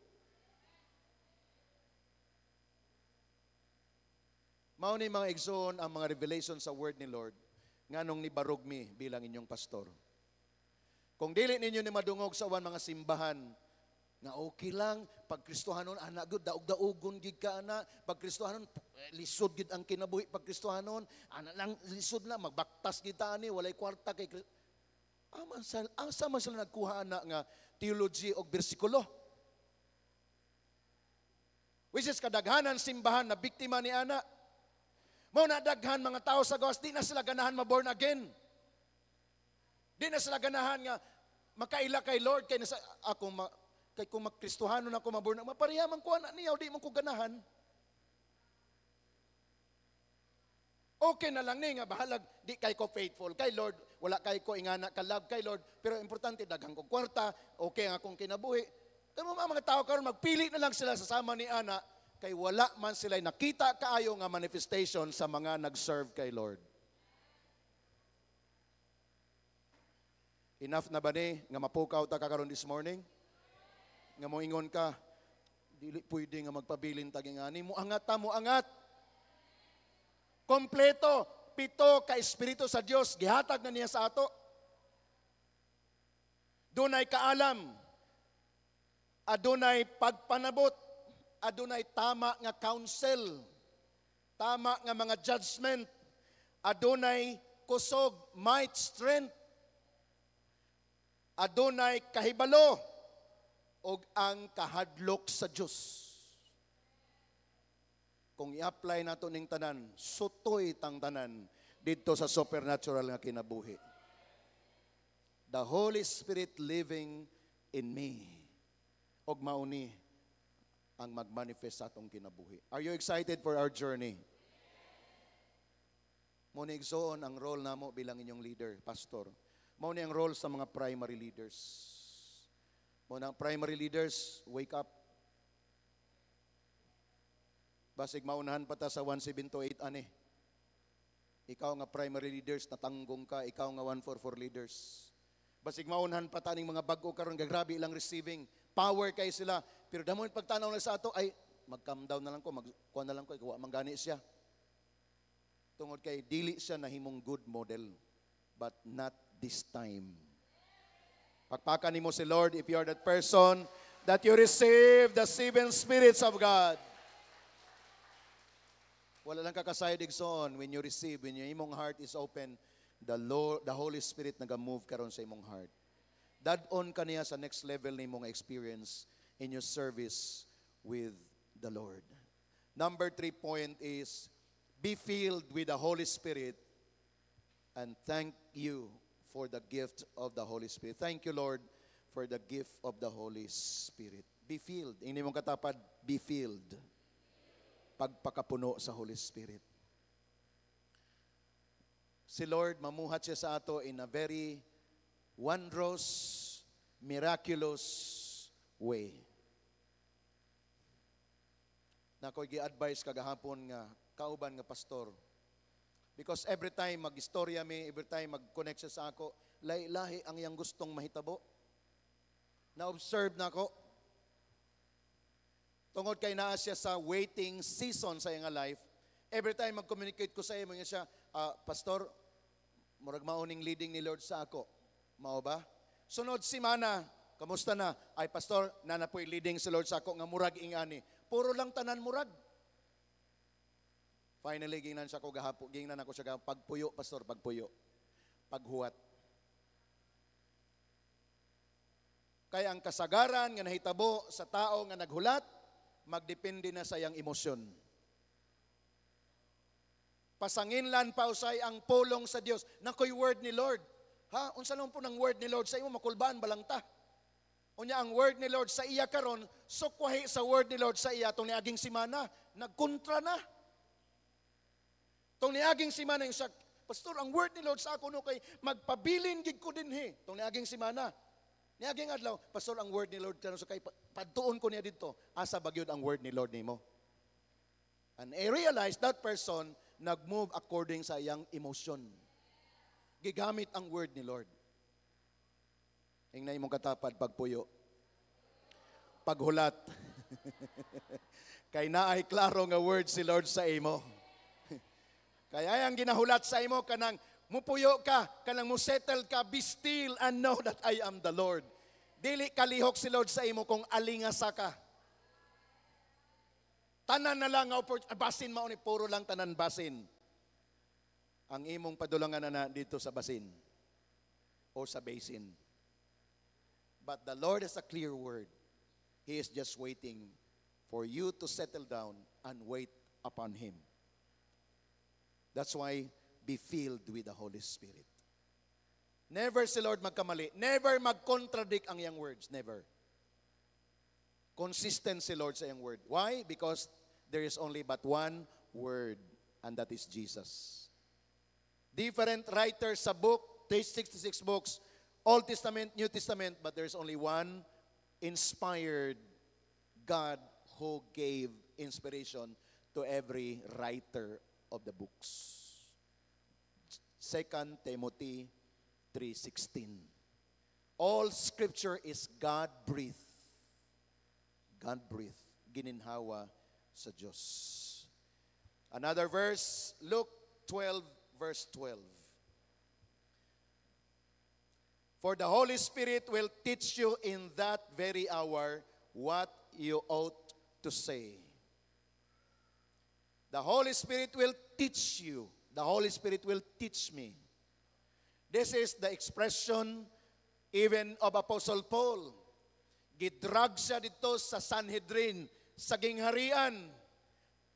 Mao ni mga igsoon ang mga revelation sa word ni Lord nganong nibarog mi bilang inyong pastor. Kung dili ninyo ni madungog sa uwan mga simbahan nga okay lang pag Kristohanon ana gud daog-daogon gid ka ana, pag Kristohanon lisod gid ang kinabuhi, pag Kristohanon ana lang lisod na magbaktas gid ta ani walay kwarta kay asa man sila nagkuha ana nga theology og bersikulo. Which is kadaghanan simbahan na biktima ni ana. Mao na daghan mga tao sa gawas, di na sila ganahan ma-born again. Di na sila ganahan nga makaila kay Lord kay nasa kay kung magkristohanon ako ma-born, mapariyaman ko ana niya, di man ko ganahan. Okay na lang ni nga bahalag di kay ko faithful kay Lord, wala kay ko ingana ka love kay Lord, pero importante daghang kong kwarta, okay nga akong kinabuhi. Pero mga tao karon magpili na lang sila sa sama ni ana kay wala man sila nakita kaayo nga manifestation sa mga nag-serve kay Lord. Enough na ba ni nga mapukaw ta karon this morning? Nga moingon ka, dili pwede nga magpabilin tagi nga ni mo angat ta mo angat. Kompleto, 7 ka espiritu sa Dios gihatag na niya sa ato. Dunay kaalam, adunay pagpanabot, adunay tama nga counsel, tama nga mga judgment, adunay kusog, might, strength, adunay kahibalo, og ang kahadlok sa Dios. Kung i-apply nato ning tanan, sutoy tang tanan didto sa supernatural nga kinabuhi. The Holy Spirit living in me. Og mauni ang magmanifest sa atong kinabuhi. Are you excited for our journey? Mo ni igsoon ang role namo bilang inyong leader, pastor. Mo ni ang role sa mga primary leaders. Mga primary leaders, wake up. Basig maunahan pa ta sa 1728 ani. Ikaw nga primary leaders, natanggong ka. Ikaw nga 144 leaders. Basig maunahan pa ta ning mga bag-o karon grabe ilang receiving. Power kay sila. Pero damon pagtanaw na sa ato ay mag-calm down na lang ko, magkuha na lang ko, ikaw manggani siya. Tungod kay dili siya nahimong good model. But not this time. Pakpakan nimo si Lord if you are that person that you receive the 7 spirits of God. Wala lang kakasayod igsoon when you receive, when your imong heart is open, the Holy Spirit naga-move karon sa imong heart. Dad-on ka niya sa next level ni imong experience in your service with the Lord. Number 3 point is, be filled with the Holy Spirit and thank you for the gift of the Holy Spirit. Thank you, Lord, for the gift of the Holy Spirit. Be filled. Ini mong katapad, be filled. Pagpakapuno sa Holy Spirit. Si Lord, mamuhat siya sa ato in a very wondrous, miraculous way. Na ko'y gi-advise kagahapon nga kauban nga pastor. Because every time mag-istorya mi, every time mag-connect siya sa ako, lahi-lahi ang iyang gustong mahitabo. Na-observe na ako. Tungod kay naa siya sa waiting season sa iyang life, every time mag-communicate ko sa iyo, mga siya, Pastor, murag mauning leading ni Lord sa ako. Mao ba? Sunod simana, kamusta na? Ay, Pastor, nanapoy leading si Lord sa ako, nga murag ingani. Puro lang tanan murag. Finally, gingnan siya ko gahapo. Gingnan ako siya pagpuyo, pastor, pagpuyo. Paghuwat. Kaya ang kasagaran nga nahitabo sa tao nga naghulat, magdepende na sa iyang emosyon. Pasanginlan pa usay ang pulong sa Dios. Nakoy word ni Lord. Ha? Unsa lang po ng word ni Lord sa imo, makulbaan balang ta. Unya ang word ni Lord sa iya karon, sukwahi sa word ni Lord sa iya tong niaging semana, nagkontra na. Tong niaging semana yung sa pastor, ang word ni Lord sa ako no kay magpabilin gid ko dinhi. Tong niaging semana. Niaging adlaw, pastor, ang word ni Lord karon so kay padtuon ko niya didto. Asa ba gyud ang word ni Lord nimo? And I realized that person nag-move according sa iyang emotion. Gigamit ang word ni Lord. Ingna imong katapad pagpuyo. Paghulat. Kay naay klaro nga word si Lord sa imo. Kaya ang ginahulat sa imo kanang mupuyo ka, kanang musettle ka, be still and know that I am the Lord. Dili kalihok si Lord sa imo kung alingasa ka. Tanan na lang basin mao ni puro lang tanan basin. Ang imong padulangan na dito sa basin o sa basin. But the Lord has a clear word. He is just waiting for you to settle down and wait upon Him. That's why be filled with the Holy Spirit. Never si Lord magkamali. Never mag-contradict ang iyang words. Never. Consistent si Lord sa iyang word. Why? Because there is only but one word, and that is Jesus. Different writers sa book, 66 books, Old Testament, New Testament, but there's only one inspired God who gave inspiration to every writer of the books. 2 Timothy 3:16. All scripture is God-breathed. God-breathed. Gininhawa sa Diyos. Another verse, Luke 12, verse 12. For the Holy Spirit will teach you in that very hour what you ought to say. The Holy Spirit will teach you. The Holy Spirit will teach me. This is the expression even of Apostle Paul. Gidrag siya dito sa Sanhedrin, sa gingharian.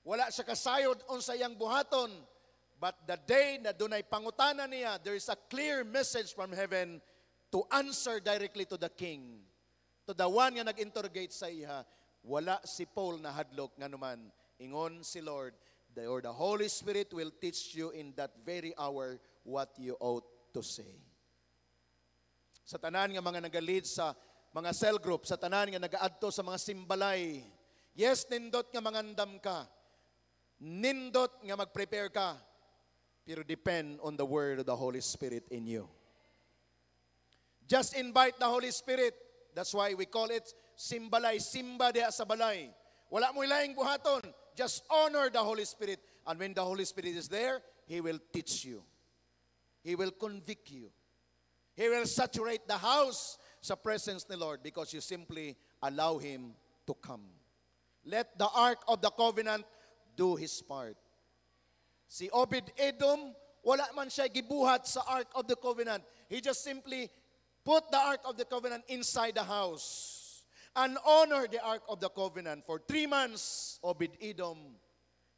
Wala siya kasayod unsa iyang buhaton. But the day na dunay pangutana niya, there is a clear message from heaven to answer directly to the king. To the one nga nag-interrogate sa iya, wala si Paul na hadlok nga naman. Ingon si Lord, the Holy Spirit will teach you in that very hour what you ought to say. Sa tanan nga mga nag-lead sa mga cell group, sa tanan nga nag-aadto sa mga simbalay, yes, nindot nga mangandam ka, nindot nga mag-prepare ka, pero depend on the word of the Holy Spirit in you. Just invite the Holy Spirit. That's why we call it simbalay, simba diha sa balay. Wala mo ilaing buhaton. Just honor the Holy Spirit. And when the Holy Spirit is there, He will teach you. He will convict you. He will saturate the house sa presence ni Lord because you simply allow Him to come. Let the Ark of the Covenant do His part. Si Obed-Edom, wala man siya gibuhat sa Ark of the Covenant. He just simply put the Ark of the Covenant inside the house and honor the Ark of the Covenant. For 3 months, Obed-Edom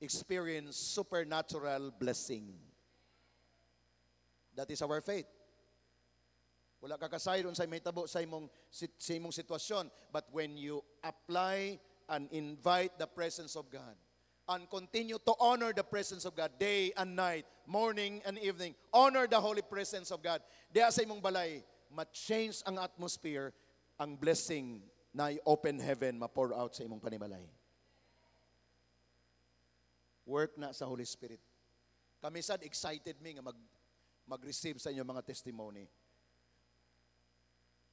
experienced supernatural blessing. That is our faith. Wala ka kasayron sa may tabo sa imong sitwasyon. But when you apply and invite the presence of God and continue to honor the presence of God day and night, morning and evening, honor the holy presence of God. Diya sa imong balay, ma-change ang atmosphere, ang blessing na open heaven ma-pour out sa imong panimalay. Work na sa Holy Spirit. Kami sad excited mi nga mag-receive sa inyong mga testimony.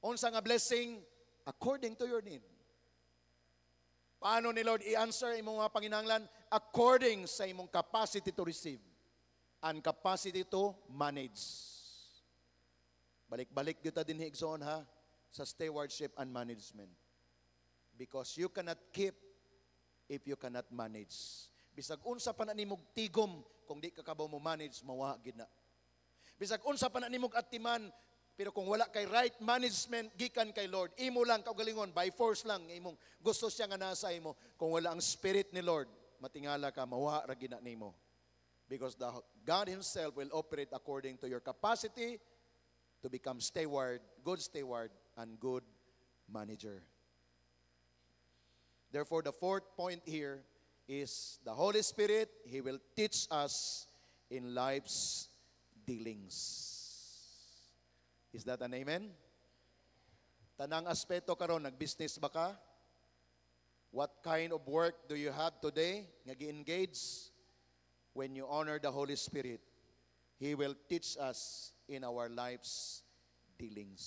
Unsa nga blessing according to your need. Paano ni Lord i-answer imong mga panginahanglan? According sa imong capacity to receive and capacity to manage. Balik-balik dito din higsoon ha sa stewardship and management. Because you cannot keep if you cannot manage. Bisag unsa pa na nimog tigom kung di ka kabaw mo manage, mawa gid na. Bisag unsa pa na nimog atiman, pero kung wala kay right management gikan kay Lord, imo lang kaugalingon by force lang imong gusto siya nga nasa imo. Kung wala ang spirit ni Lord, matingala ka, mawa ra gid na nimo. Because God Himself will operate according to your capacity to become steward, and good manager. Therefore, the fourth point here is the Holy Spirit, He will teach us in life's dealings. Is that an amen? Tanang aspeto karon, nag-business ba ka? What kind of work do you have today nga gi-engage? When you honor the Holy Spirit, He will teach us in our life's dealings.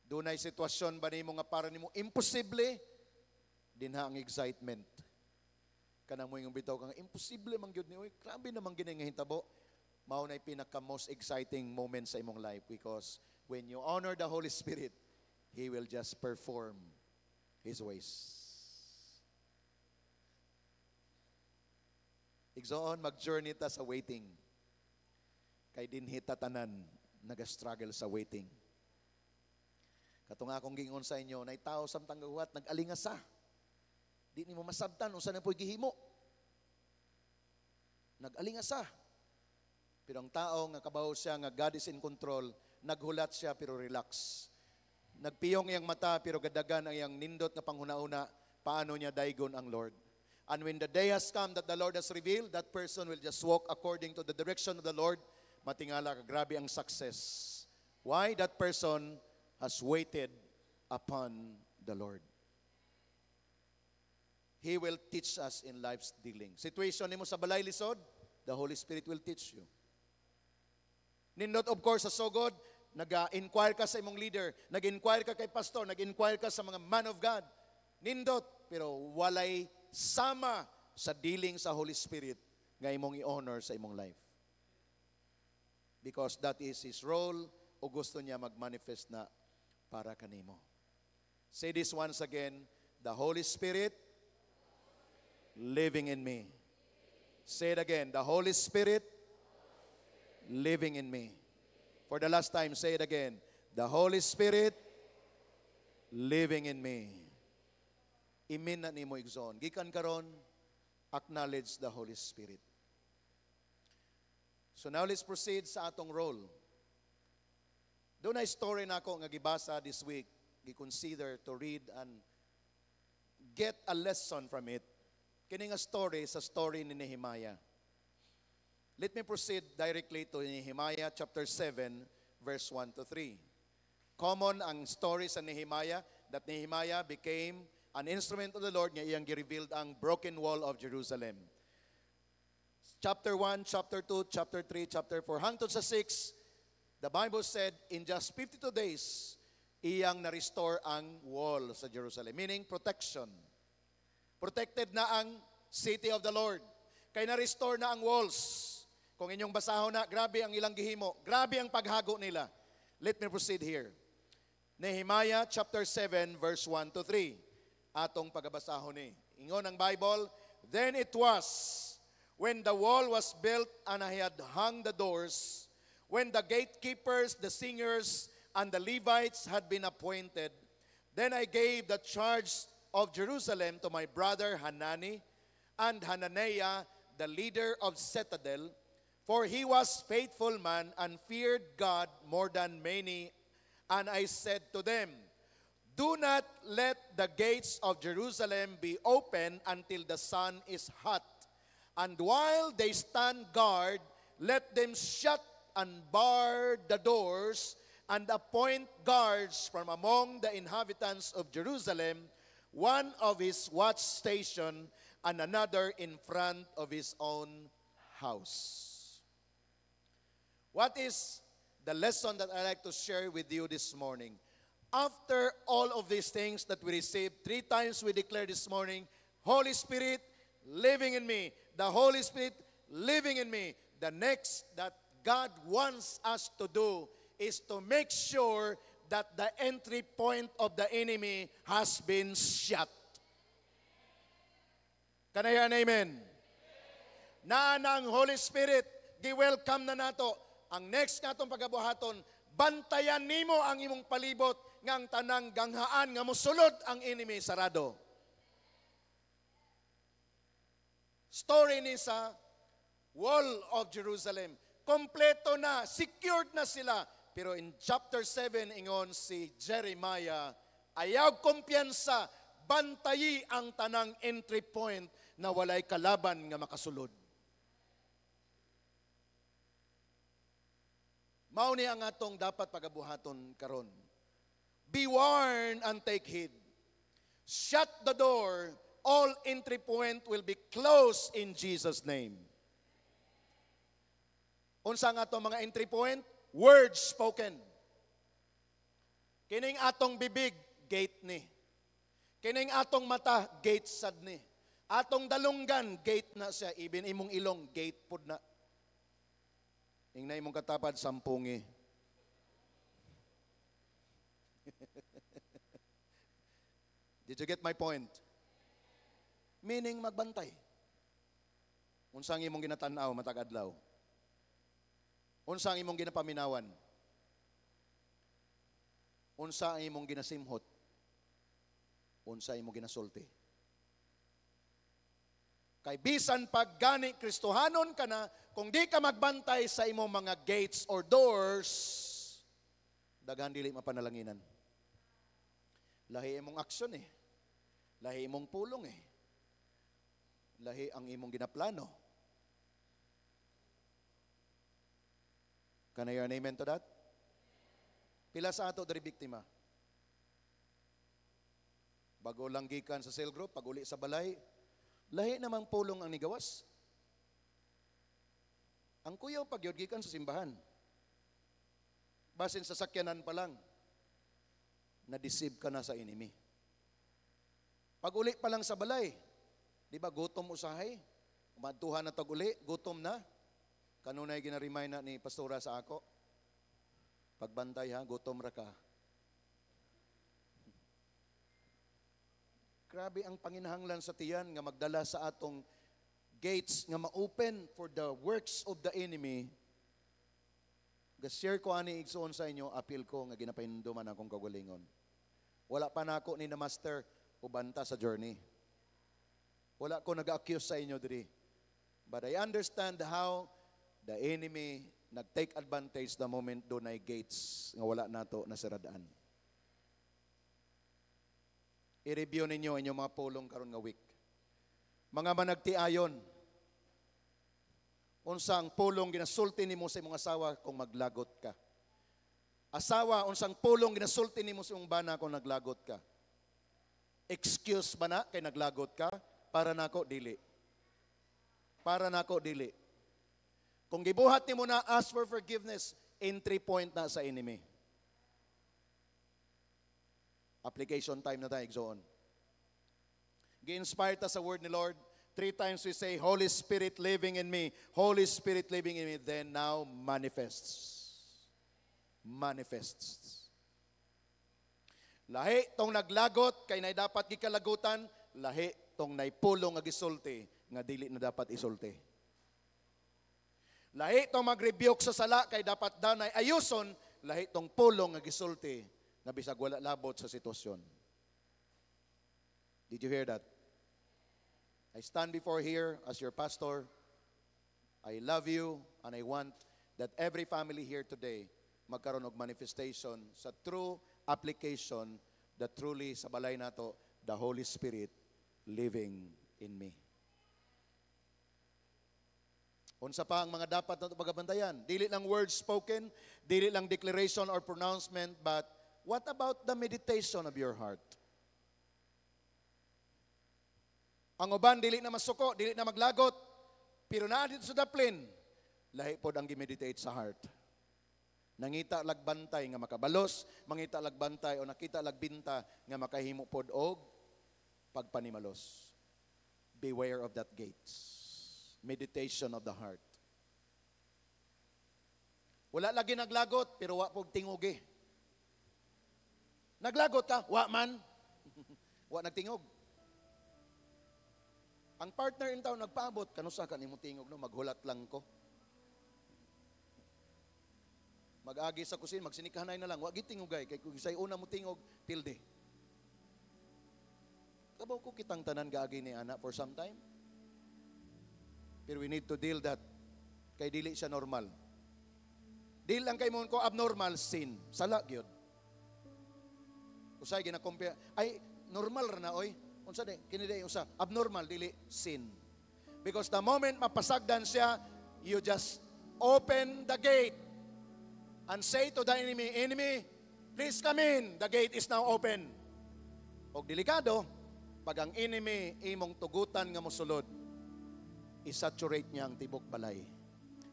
Dunay sitwasyon ba nimo nga para nimo imposible? Dinha ang excitement. Kanang mo yung bitaw kang imposible man gyud ni oy, grabe naman gini nga hitabo. Mao nay pinaka most exciting moment sa imong life because when you honor the Holy Spirit, He will just perform His ways. Igsoon, mag-journey ta sa waiting. Kay dinhi ta tanan naga-struggle sa waiting. Katong akong gingon sa inyo, nay tao samtang gahuat nag-alingasa. Di nimo masabtan unsa na po'y gihimo. Nag-alingasa. Pero ang tao nga kabaw siya nga God is in control, naghulat siya pero relax. Nagpiyong iyang mata pero gadagan ang iyang nindot na panghuna-una, paano niya daygon ang Lord. And when the day has come that the Lord has revealed, that person will just walk according to the direction of the Lord. Matingala ka, grabe ang success. Why? That person has waited upon the Lord. He will teach us in life's dealing. Situation nimo sa balay lisod, the Holy Spirit will teach you. Nindot of course sa sugod, nag-inquire ka sa imong leader, nag-inquire ka kay pastor, nag-inquire ka sa mga man of God. Nindot, pero walay sama sa dealing sa Holy Spirit nga imong i-honor sa imong life. Because that is His role o gusto niya mag-manifest na para kanimo. Say this once again, the Holy Spirit living in me. Say it again, the Holy Spirit living in me. For the last time, say it again, the Holy Spirit living in me. Imin na nimo igsoon. Gikan karon, acknowledge the Holy Spirit. So now let's proceed sa atong role. Doon ay story na ako nga gibasa this week, gi-consider to read and get a lesson from it. Kini nga story sa story ni Nehemiah. Let me proceed directly to Nehemiah chapter 7, verse 1 to 3. Common ang story sa Nehemiah that Nehemiah became an instrument of the Lord nga iyang gi-revealed ang broken wall of Jerusalem. Chapter 1, chapter 2, chapter 3, chapter 4, hangtod sa 6, the Bible said in just 52 days, iyang na-restore ang wall sa Jerusalem. Meaning protection. Protected na ang city of the Lord. Kay na-restore na ang walls. Kung inyong basahon na, grabe ang ilang gihimo. Grabe ang paghago nila. Let me proceed here. Nehemiah chapter 7 verse 1 to 3. Atong pagabasahon ni. Ingon ang Bible, then it was when the wall was built and I had hung the doors, when the gatekeepers, the singers, and the Levites had been appointed, then I gave the charge of Jerusalem to my brother Hanani and Hananiah, the leader of citadel, for he was faithful man and feared God more than many. And I said to them, do not let the gates of Jerusalem be open until the sun is hot. And while they stand guard, let them shut and bar the doors and appoint guards from among the inhabitants of Jerusalem, one of his watch station and another in front of his own house. What is the lesson that I'd like to share with you this morning? After all of these things that we received, 3 times we declared this morning, Holy Spirit living in me, the Holy Spirit living in me. The next that God wants us to do is to make sure that the entry point of the enemy has been shut. Can I hear an amen? Na ang Holy Spirit, gi-welcome na nato. Ang next natong pagabuhaton, bantayan nimo ang imong palibot nga ang tanang ganghaan nga mosulod ang enemy sarado. Story ni sa Wall of Jerusalem. Kompleto na, secured na sila. Pero in chapter 7, ingon si Jeremiah, ayaw kumpiyansa, bantayi ang tanang entry point na walay kalaban nga makasulod. Mao ni ang atong dapat pagabuhaton karon. Be warned and take heed. Shut the door, all entry point will be closed in Jesus' name. Unsa nga atong mga entry point? Words spoken. Kining atong bibig, gate ni. Kining atong mata, gate sad ni. Atong dalunggan, gate na siya. Even imong ilong, gate pod na. Ingna imong katapad, sampungi. Did you get my point? Meaning magbantay. Unsang imong ginatanaw matag adlaw? Unsa ang imong ginapaminawan? Unsa ang imong ginasimhot? Unsa imong ginasulti? Kay bisan pag gani Kristohanon ka na, kung di ka magbantay sa imong mga gates or doors, daghan dili mapanalanginan. Lahi imong aksyon eh. Lahi imong pulong eh. Lahi ang imong ginaplano. Can I hear an amen to that? Pila sa ato dari biktima? Bago lang gikan sa cell group, pag uli sa balay, lahi namang pulong ang nigawas. Ang kuyaw pag yun gikan sa simbahan. Basin sa sakyanan pa lang, na-deceive ka na sa enemy. Pag uli pa lang sa balay, di ba gutom usahay? Umadtuhan na tag uli, gutom na. Kanunay gina-remind na ni pastora sa ako, pagbantay ha, gutom ra ka. Grabe ang panginahanglan sa tiyan nga magdala sa atong gates nga ma-open for the works of the enemy. Ga-share ko ani igsoon sa inyo, appeal ko nga ginapahinduman akong kagalingon. Wala pa na ako ni na master ubanta sa journey. Wala ko nag-accuse sa inyo diri. But I understand how the enemy nag-take advantage the moment doon ay gates nga wala nato na siradaan. I-review ninyo inyong mga pulong karon nga week. Mga managtiayon, unsang pulong ginasulti nimo sa imong asawa kung maglagot ka. Asawa, unsang pulong ginasulti nimo sa imong bana kung naglagot ka. Excuse ba na kay naglagot ka? Para nako dili. Para nako dili. Kung gibuhat nimo na ask for forgiveness, entry point na sa enemy. Application time na tayo, igsoon. Gi-inspire ta sa word ni Lord. 3 times we say, Holy Spirit living in me. Holy Spirit living in me. Then now manifests. Manifests. Lahi tong naglagot, kay nay dapat gikalagutan. Lahi tong naipulong nga gisulti, nga dili na dapat isulti. Lahi tong mag-rebuke sa sala kay dapat danay ayuson, lahi tong pulong nga gisulti nga bisag wala labot sa sitwasyon. Did you hear that? I stand before here as your pastor. I love you and I want that every family here today magkaroon og manifestation sa true application that truly sa balay nato the Holy Spirit living in me. Unsa pa ang mga dapat nato pagabantayan? Dili lang words spoken, dili lang declaration or pronouncement, but what about the meditation of your heart? Ang uban dili na masuko, dili na maglagot, pero naa dito sa daplin, lahi pod ang gi-meditate sa heart. Nangita lagbantay nga makabalos, mangita lagbantay o nakita lagbinta nga makahimo pod og pagpanimalos. Beware of that gates. Meditation of the heart. Wala lagi naglagot, pero wa pog tingugi. Naglagot ka, wa man. Wa nagtingog. Ang partner in town nagpaabot, kanusa ka nimo tingog no, maghulat lang ko. Mag-agi sa kusin, magsinikahanay na lang, wa gid tingogay kay kung say una mo tingog, pilde. Kabaw ko kitang tanan gaagi ni ana for some time. Pero we need to deal that kay dili siya normal. Di lang kay mo ko abnormal sin. Sala gyud. Usay gina-compare. Ay normal ra na oy. Unsa di kini di usa abnormal dili sin. Because the moment mapasagdan siya, you just open the gate and say to the enemy, enemy, please come in. The gate is now open. Og delikado, pag ang enemy imong tugutan nga mosulod, isaturate niya ang tibok balay.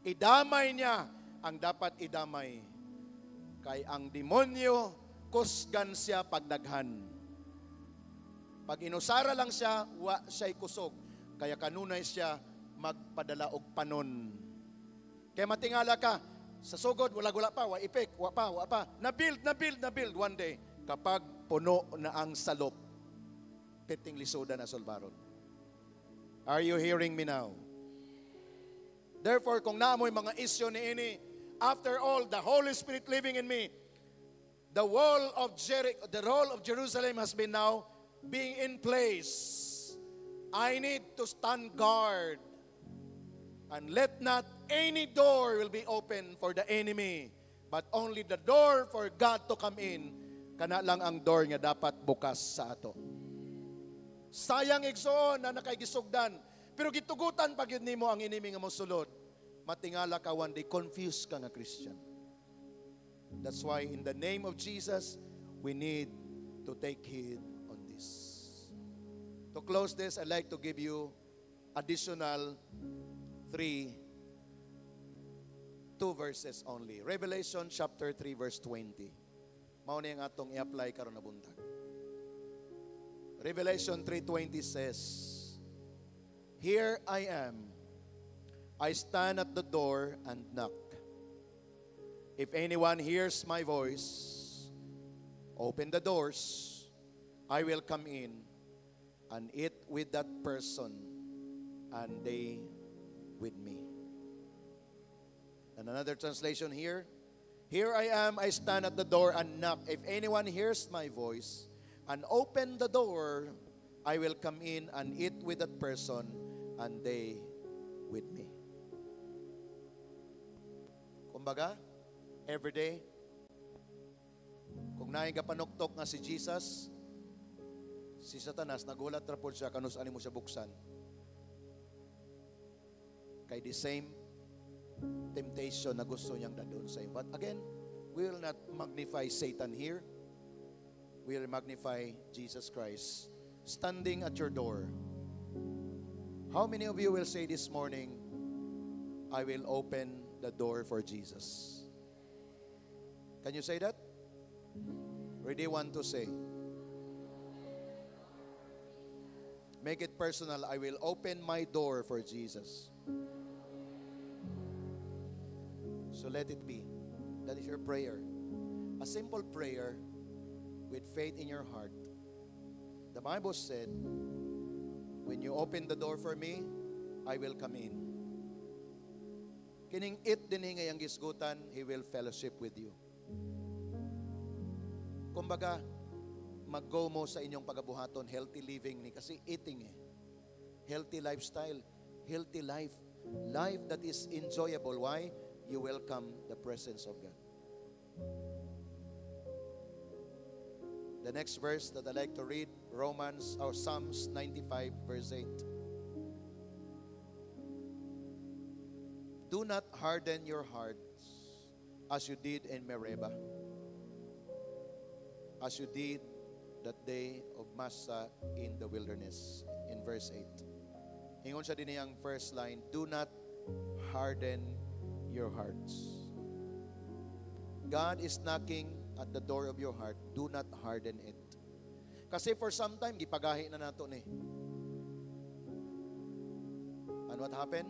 Idamay niya ang dapat idamay. Kay ang demonyo, kusgan siya pagdaghan. Pag inusara lang siya, wa siya'y kusog. Kaya kanunay siya magpadala og panon. Kaya matingala ka, sa sugod, wala pa, wa ipik, wa pa. Na-build one day. Kapag puno na ang salop, piting lisoda na solbaron. Are you hearing me now? Therefore, kung naamoy mga isyo ni ini, after all, the Holy Spirit living in me, the wall of Jerusalem has been now being in place. I need to stand guard. And let not any door will be open for the enemy, but only the door for God to come in. Kana lang ang door nga dapat bukas sa ato. Sayang igsoon na nakaigisugdan, pero gitugutan pag yun nimo ang enemy nga mosulod. Matingala ka one day, confused ka nga Christian. That's why in the name of Jesus, we need to take heed on this. To close this, I'd like to give you additional 2 verses only. Revelation chapter 3 verse 20. Mao ni ang atong i-apply karon na buntag. Revelation 3:20 says, "Here I am. I stand at the door and knock. If anyone hears my voice, open the doors, I will come in and eat with that person and they with me." And another translation here, "Here I am, I stand at the door and knock. If anyone hears my voice and open the door, I will come in and eat with that person and they with me." Kumbaga, every day, kung naing kapanuktok nga si Jesus, si Satanas, nagulat ra pod siya, kanus ani mo siya buksan. Kay the same temptation na gusto niyang dadon sa iyo. But again, we will not magnify Satan here. We will magnify Jesus Christ standing at your door. How many of you will say this morning, I will open the door for Jesus? Can you say that? Ready? 1, 2, say. Make it personal. I will open my door for Jesus. So let it be. That is your prayer. A simple prayer with faith in your heart. The Bible said, when you open the door for me, I will come in. Kining it din hingay ang gisgutan, He will fellowship with you. Kumbaga, mag-go mo sa inyong pagabuhaton, healthy living ni, kasi eating healthy lifestyle, healthy life, life that is enjoyable. Why? You welcome the presence of God. The next verse that I like to read, Psalms 95 verse 8. Do not harden your hearts as you did in Meribah, as you did that day of Massa in the wilderness. In verse 8. Ingon siya din ang first line, do not harden your hearts. God is knocking at the door of your heart. Do not harden it. Kasi for some time, gipagahi na nato ni. And what happened?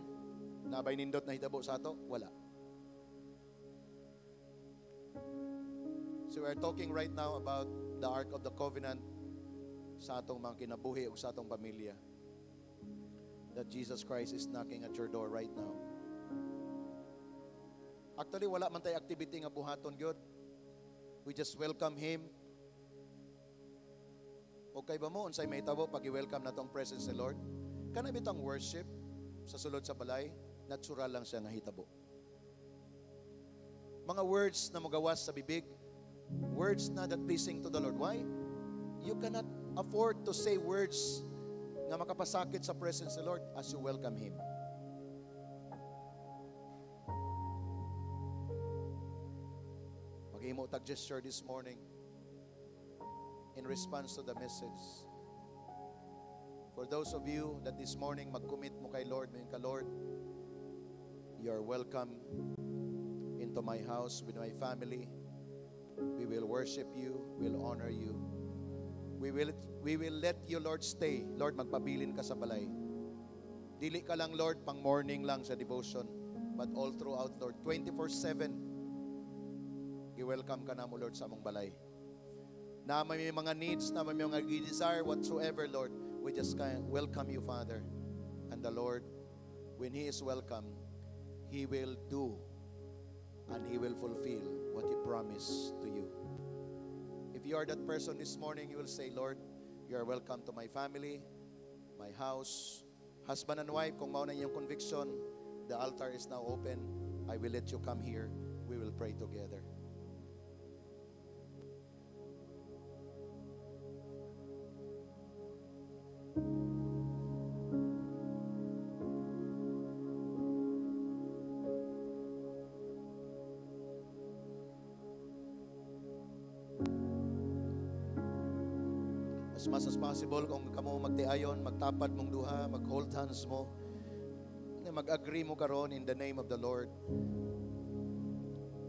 Nabay nindot na hitabo sa ato? Wala. So we're talking right now about the Ark of the Covenant sa atong mga kinabuhi o sa atong pamilya. That Jesus Christ is knocking at your door right now. Actually, wala man tayo activity nga buhaton, God. We just welcome Him. Okay ba mo? Unsay may tabo pag i-welcome na itong presence ni Lord? Kana bitang worship sa sulod sa balay, natural lang siya nga hitabo. Mga words na magawas sa bibig, words na that pleasing to the Lord. Why? You cannot afford to say words na makapasakit sa presence of the Lord as you welcome Him. Mag-imo tag gesture this morning in response to the message. For those of you that this morning mag-commit mo kay Lord, mayon ka, Lord, you are welcome into my house with my family. We will worship you, we'll honor you. We will let you, Lord, stay. Lord, magpabilin ka sa balay. Dili ka lang, Lord, pang morning lang sa devotion, but all throughout, Lord, 24/7, i-welcome ka na mo, Lord, sa among balay. Na may mga needs, na may mga desire whatsoever, Lord, we just welcome you, Father. And the Lord, when He is welcome, He will do and He will fulfill what He promised to you. If you are that person this morning, you will say, Lord, you are welcome to my family, my house, husband and wife. Kung mauna yung conviction, the altar is now open. I will let you come here. We will pray together. As much as possible, kung kamo magtiayon, magtapad mong duha, mag-hold hands mo, mag-agree mo karon in the name of the Lord.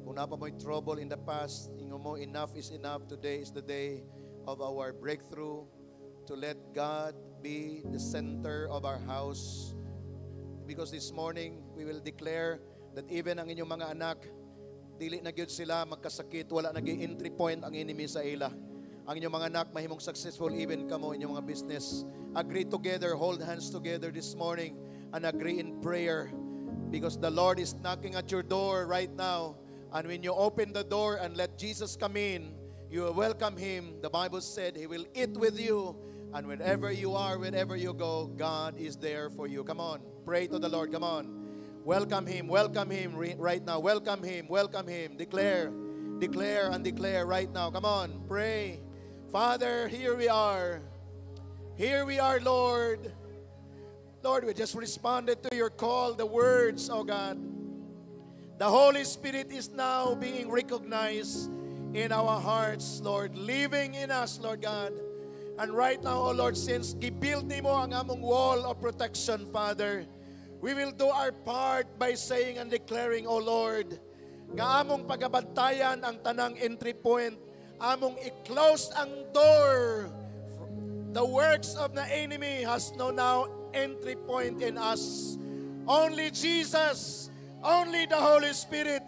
Kung napa mo'y trouble in the past, ingo mo, enough is enough. Today is the day of our breakthrough, to let God be the center of our house. Because this morning, we will declare that even ang inyong mga anak, dili na gyud sila magkasakit, wala naging entry point ang enemy sa ila. Ang inyong mga anak mahimong successful, even kamo inyong mga business. Agree together, hold hands together this morning and agree in prayer, because the Lord is knocking at your door right now. And when you open the door and let Jesus come in, you will welcome Him. The Bible said He will eat with you, and wherever you are, wherever you go, God is there for you. Come on, pray to the Lord. Come on, welcome Him right now. Welcome Him, declare and declare right now. Come on, pray. Father, here we are, Lord. Lord, we just responded to your call, the words, oh God. The Holy Spirit is now being recognized in our hearts, Lord, living in us, Lord God. And right now, oh Lord, since gibuild nimo ang among wall of protection, Father, we will do our part by saying and declaring, oh Lord, nga among pagabantayan ang tanang entry point, among i-close ang door. The works of the enemy has no now entry point in us. Only Jesus, only the Holy Spirit.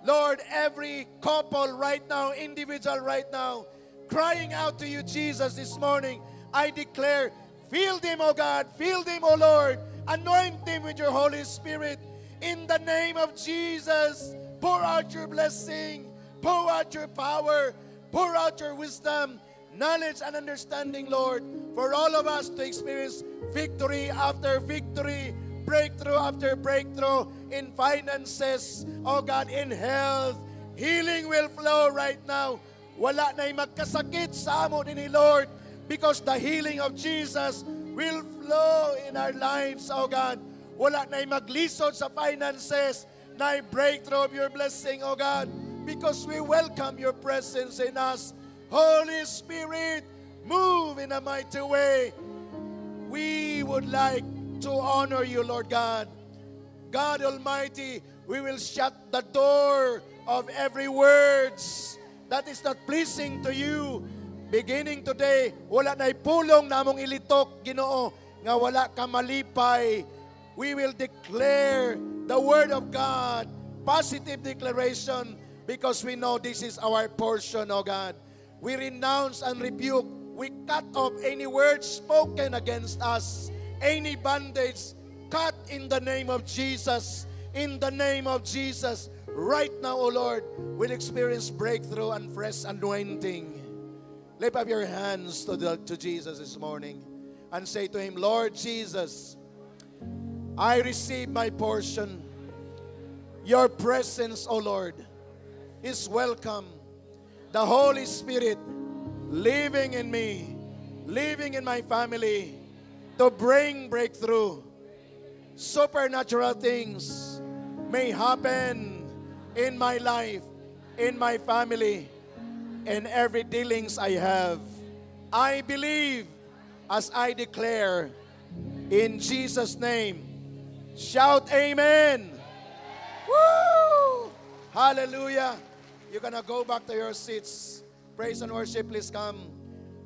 Lord, every couple right now, individual right now, crying out to you, Jesus, this morning, I declare, fill them, O God, fill them, O Lord, anoint them with your Holy Spirit. In the name of Jesus, pour out your blessing, pour out your power, pour out your wisdom, knowledge, and understanding, Lord, for all of us to experience victory after victory, breakthrough after breakthrough in finances, oh God, in health. Healing will flow right now. Wala na'y magkasakit sa amo ni Lord, because the healing of Jesus will flow in our lives, oh God. Wala na'y maglisod sa finances, na'y breakthrough of your blessing, oh God, because we welcome your presence in us. Holy Spirit, move in a mighty way. We would like to honor you, Lord God. God Almighty, we will shut the door of every words that is not pleasing to you. Beginning today, wala na'y pulong namong ilitok, Ginoo, nga wala ka malipay. We will declare the word of God, positive declaration, because we know this is our portion, oh God. We renounce and rebuke. We cut off any words spoken against us, any bondage, cut in the name of Jesus. In the name of Jesus, right now, O Lord, we'll experience breakthrough and fresh anointing. Lift up your hands to Jesus this morning and say to Him, Lord Jesus, I receive my portion. Your presence, O Lord, is welcome. The Holy Spirit living in me, living in my family to bring breakthrough. Supernatural things may happen in my life, in my family, and every dealings I have. I believe as I declare in Jesus' name. Shout amen. Woo! Hallelujah. You're gonna go back to your seats. Praise and worship, please come.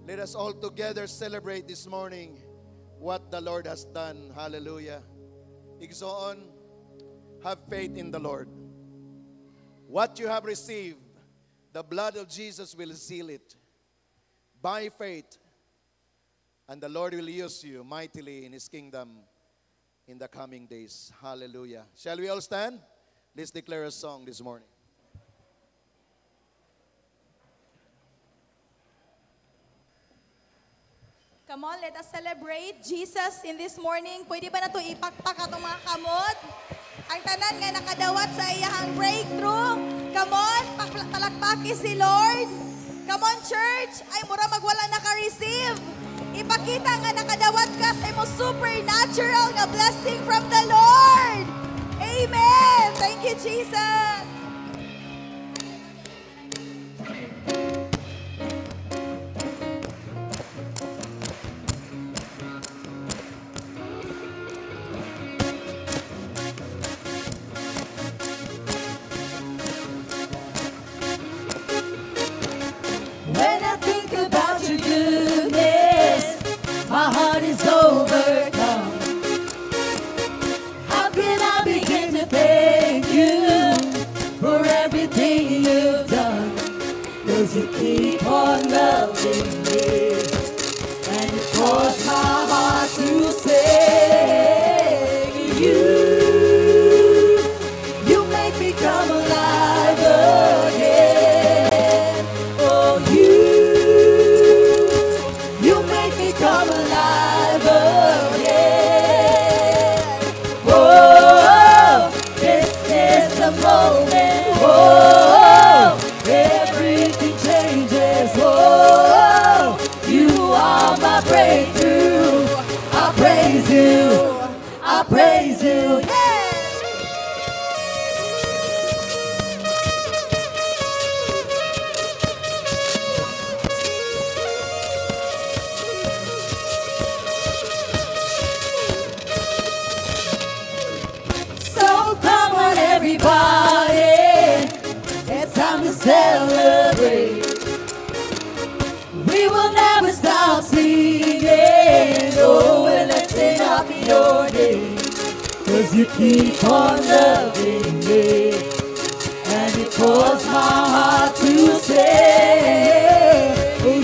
Let us all together celebrate this morning what the Lord has done. Hallelujah. Igsoon, have faith in the Lord. What you have received, the blood of Jesus will seal it. By faith, and the Lord will use you mightily in His kingdom in the coming days. Hallelujah. Shall we all stand? Let's declare a song this morning. Come on, let us celebrate Jesus in this morning. Pwede ba na ito ipakpak atong mga kamot? Ang tanan nga nakadawat sa iyahang breakthrough. Come on, talakpaki si Lord. Come on, church. Ay, mura magwala naka-receive. Ipakita nga nakadawat ka sa imo supernatural nga blessing from the Lord. Amen. Thank you, Jesus. When I think about your goodness, my heart is overcome. How can I begin to thank you for everything you've done? 'Cause you keep on loving me, and it caused my heart to sing. You make me come alive again. Oh, you make me come alive again. Oh, this is the moment. Oh, everything changes. Oh, you are my breakthrough. I praise you. I praise you. Yeah. So come on, everybody, it's time to celebrate. We will never stop singing. Oh, we're lifting up your name, 'cause you keep on loving me, and it caused my heart to say, oh,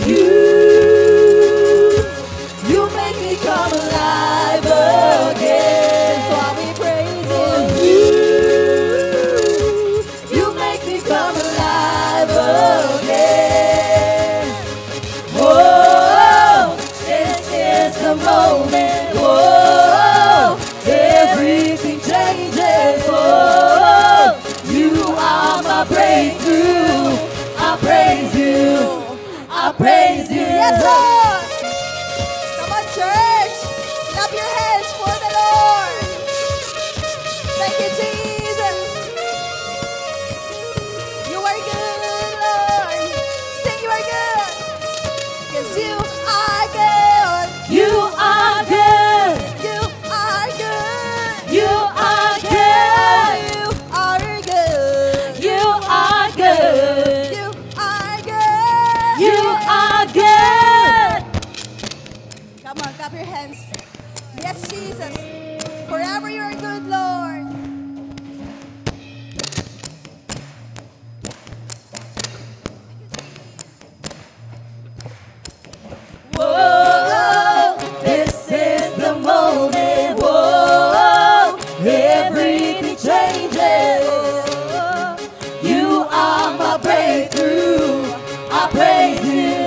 you make me come alive again. So I'll be praising you make me come alive again. Oh, this is the moment. Oh, everything changes. Oh, you are my breakthrough. I praise you. I praise you. Yes, Lord. Come on, church. Clap your hands for the Lord. Thank you, Jesus. You are good, Lord. Sing, you are good. Because you are good. You are good. You are good. You are good. You are good. You are good. You are good. You are good. Come on, clap your hands. Yes, Jesus. Forever you are good, Lord. Whoa, this is the moment. Whoa, everything changes. You are my breakthrough. I praise you.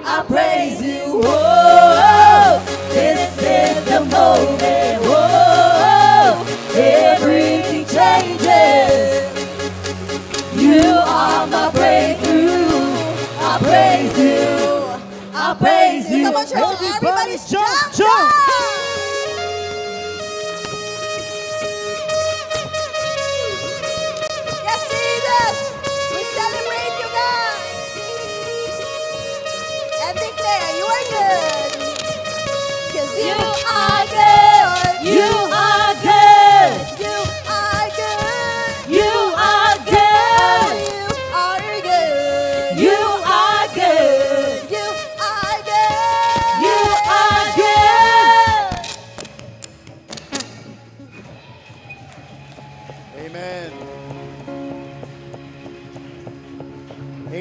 I praise you. Whoa, this is the moment. Whoa,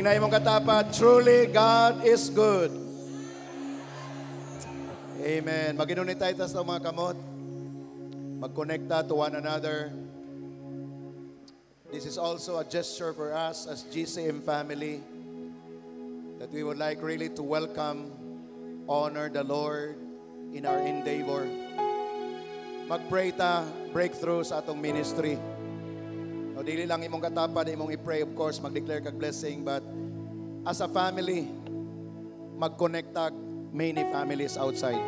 nga imong katapat, truly God is good. Amen. Mag-inunit tayo sa mga kamot. Mag-connecta to one another. This is also a gesture for us as GCM family that we would like really to welcome, honor the Lord in our endeavor. Mag-pray ta, breakthrough sa atong ministry. O dili lang imong katapad, imong i-pray, of course, mag-declare kag blessing, but as a family, mag-connect tag many families outside.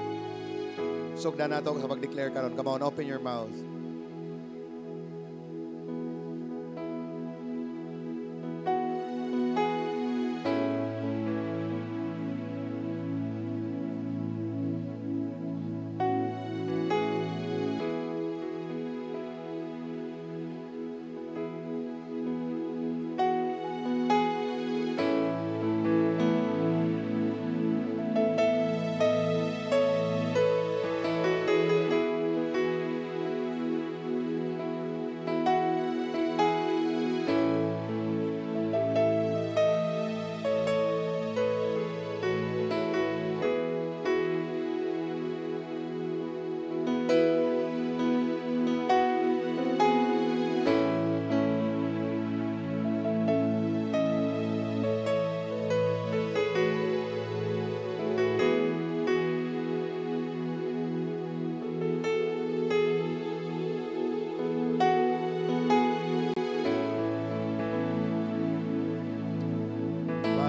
Sugda nato sa pag-declare karon. Come on, open your mouth.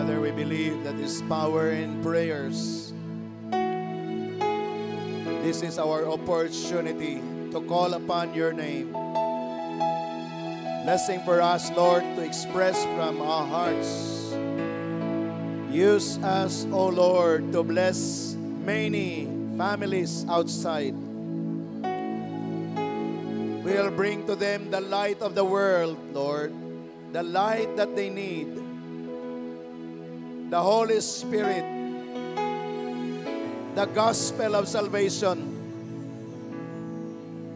Father, we believe that is power in prayers. This is our opportunity to call upon your name. Blessing for us, Lord, to express from our hearts. Use us, O Lord, to bless many families outside. We'll bring to them the light of the world, Lord, the light that they need. The Holy Spirit, the gospel of salvation.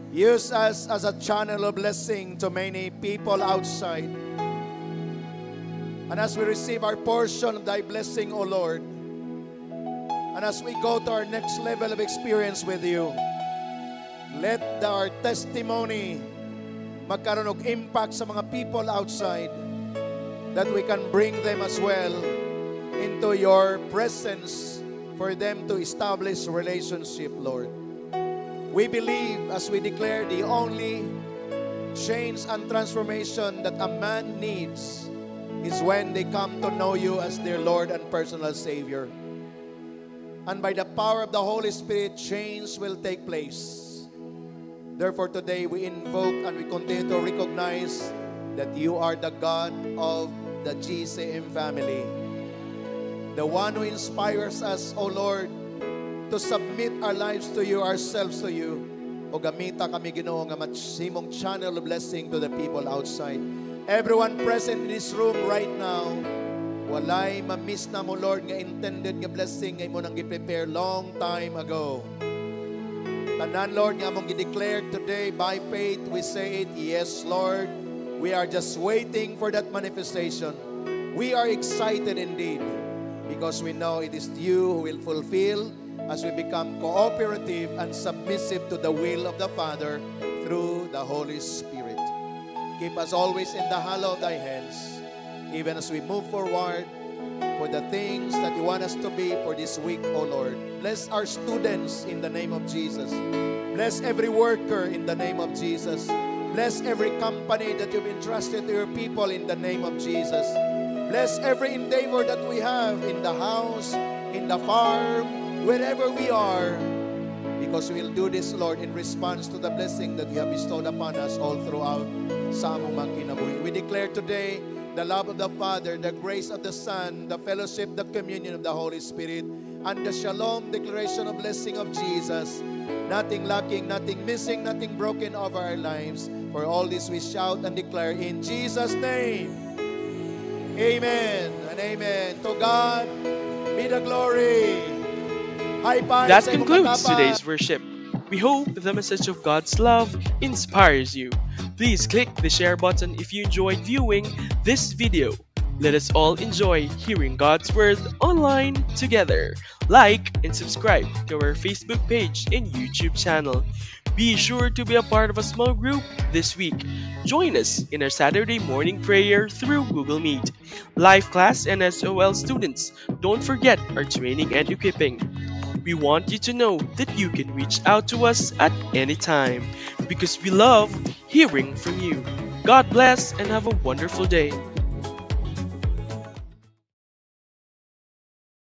Use us as a channel of blessing to many people outside. And as we receive our portion of thy blessing, O Lord, and as we go to our next level of experience with you, let our testimony magkaroon og impact sa mga people outside, that we can bring them as well into your presence for them to establish relationship, Lord. We believe as we declare the only change and transformation that a man needs is when they come to know you as their Lord and personal Savior. And by the power of the Holy Spirit, change will take place. Therefore today we invoke and we continue to recognize that you are the God of the GCM family. The one who inspires us, O Lord, to submit our lives to you, ourselves to you. O gamita kami, Ginoo, nga matsimong channel of blessing to the people outside. Everyone present in this room right now, walay ma-miss na mo, Lord, nga intended nga blessing nga imo nang gi-prepare long time ago. Tanan, Lord, nga among gi-declare today by faith, we say it, yes, Lord, we are just waiting for that manifestation. We are excited indeed, because we know it is you who will fulfill as we become cooperative and submissive to the will of the Father through the Holy Spirit. Keep us always in the hollow of thy hands, even as we move forward for the things that you want us to be for this week, O Lord. Bless our students in the name of Jesus. Bless every worker in the name of Jesus. Bless every company that you've entrusted to your people in the name of Jesus. Bless every endeavor that we have in the house, in the farm, wherever we are, because we will do this, Lord, in response to the blessing that you have bestowed upon us all throughout sa among mga kinabuhi. We declare today the love of the Father, the grace of the Son, the fellowship, the communion of the Holy Spirit, and the shalom declaration of blessing of Jesus. Nothing lacking, nothing missing, nothing broken over our lives. For all this we shout and declare in Jesus' name. Amen and amen. To God be the glory. High five That sa imong concludes katapat. today's worship. We hope the message of God's love inspires you. Please click the share button if you enjoyed viewing this video. Let us all enjoy hearing God's Word online together. Like and subscribe to our Facebook page and YouTube channel. Be sure to be a part of a small group this week. Join us in our Saturday morning prayer through Google Meet. Life class and SOL students, don't forget our training and equipping. We want you to know that you can reach out to us at any time because we love hearing from you. God bless and have a wonderful day.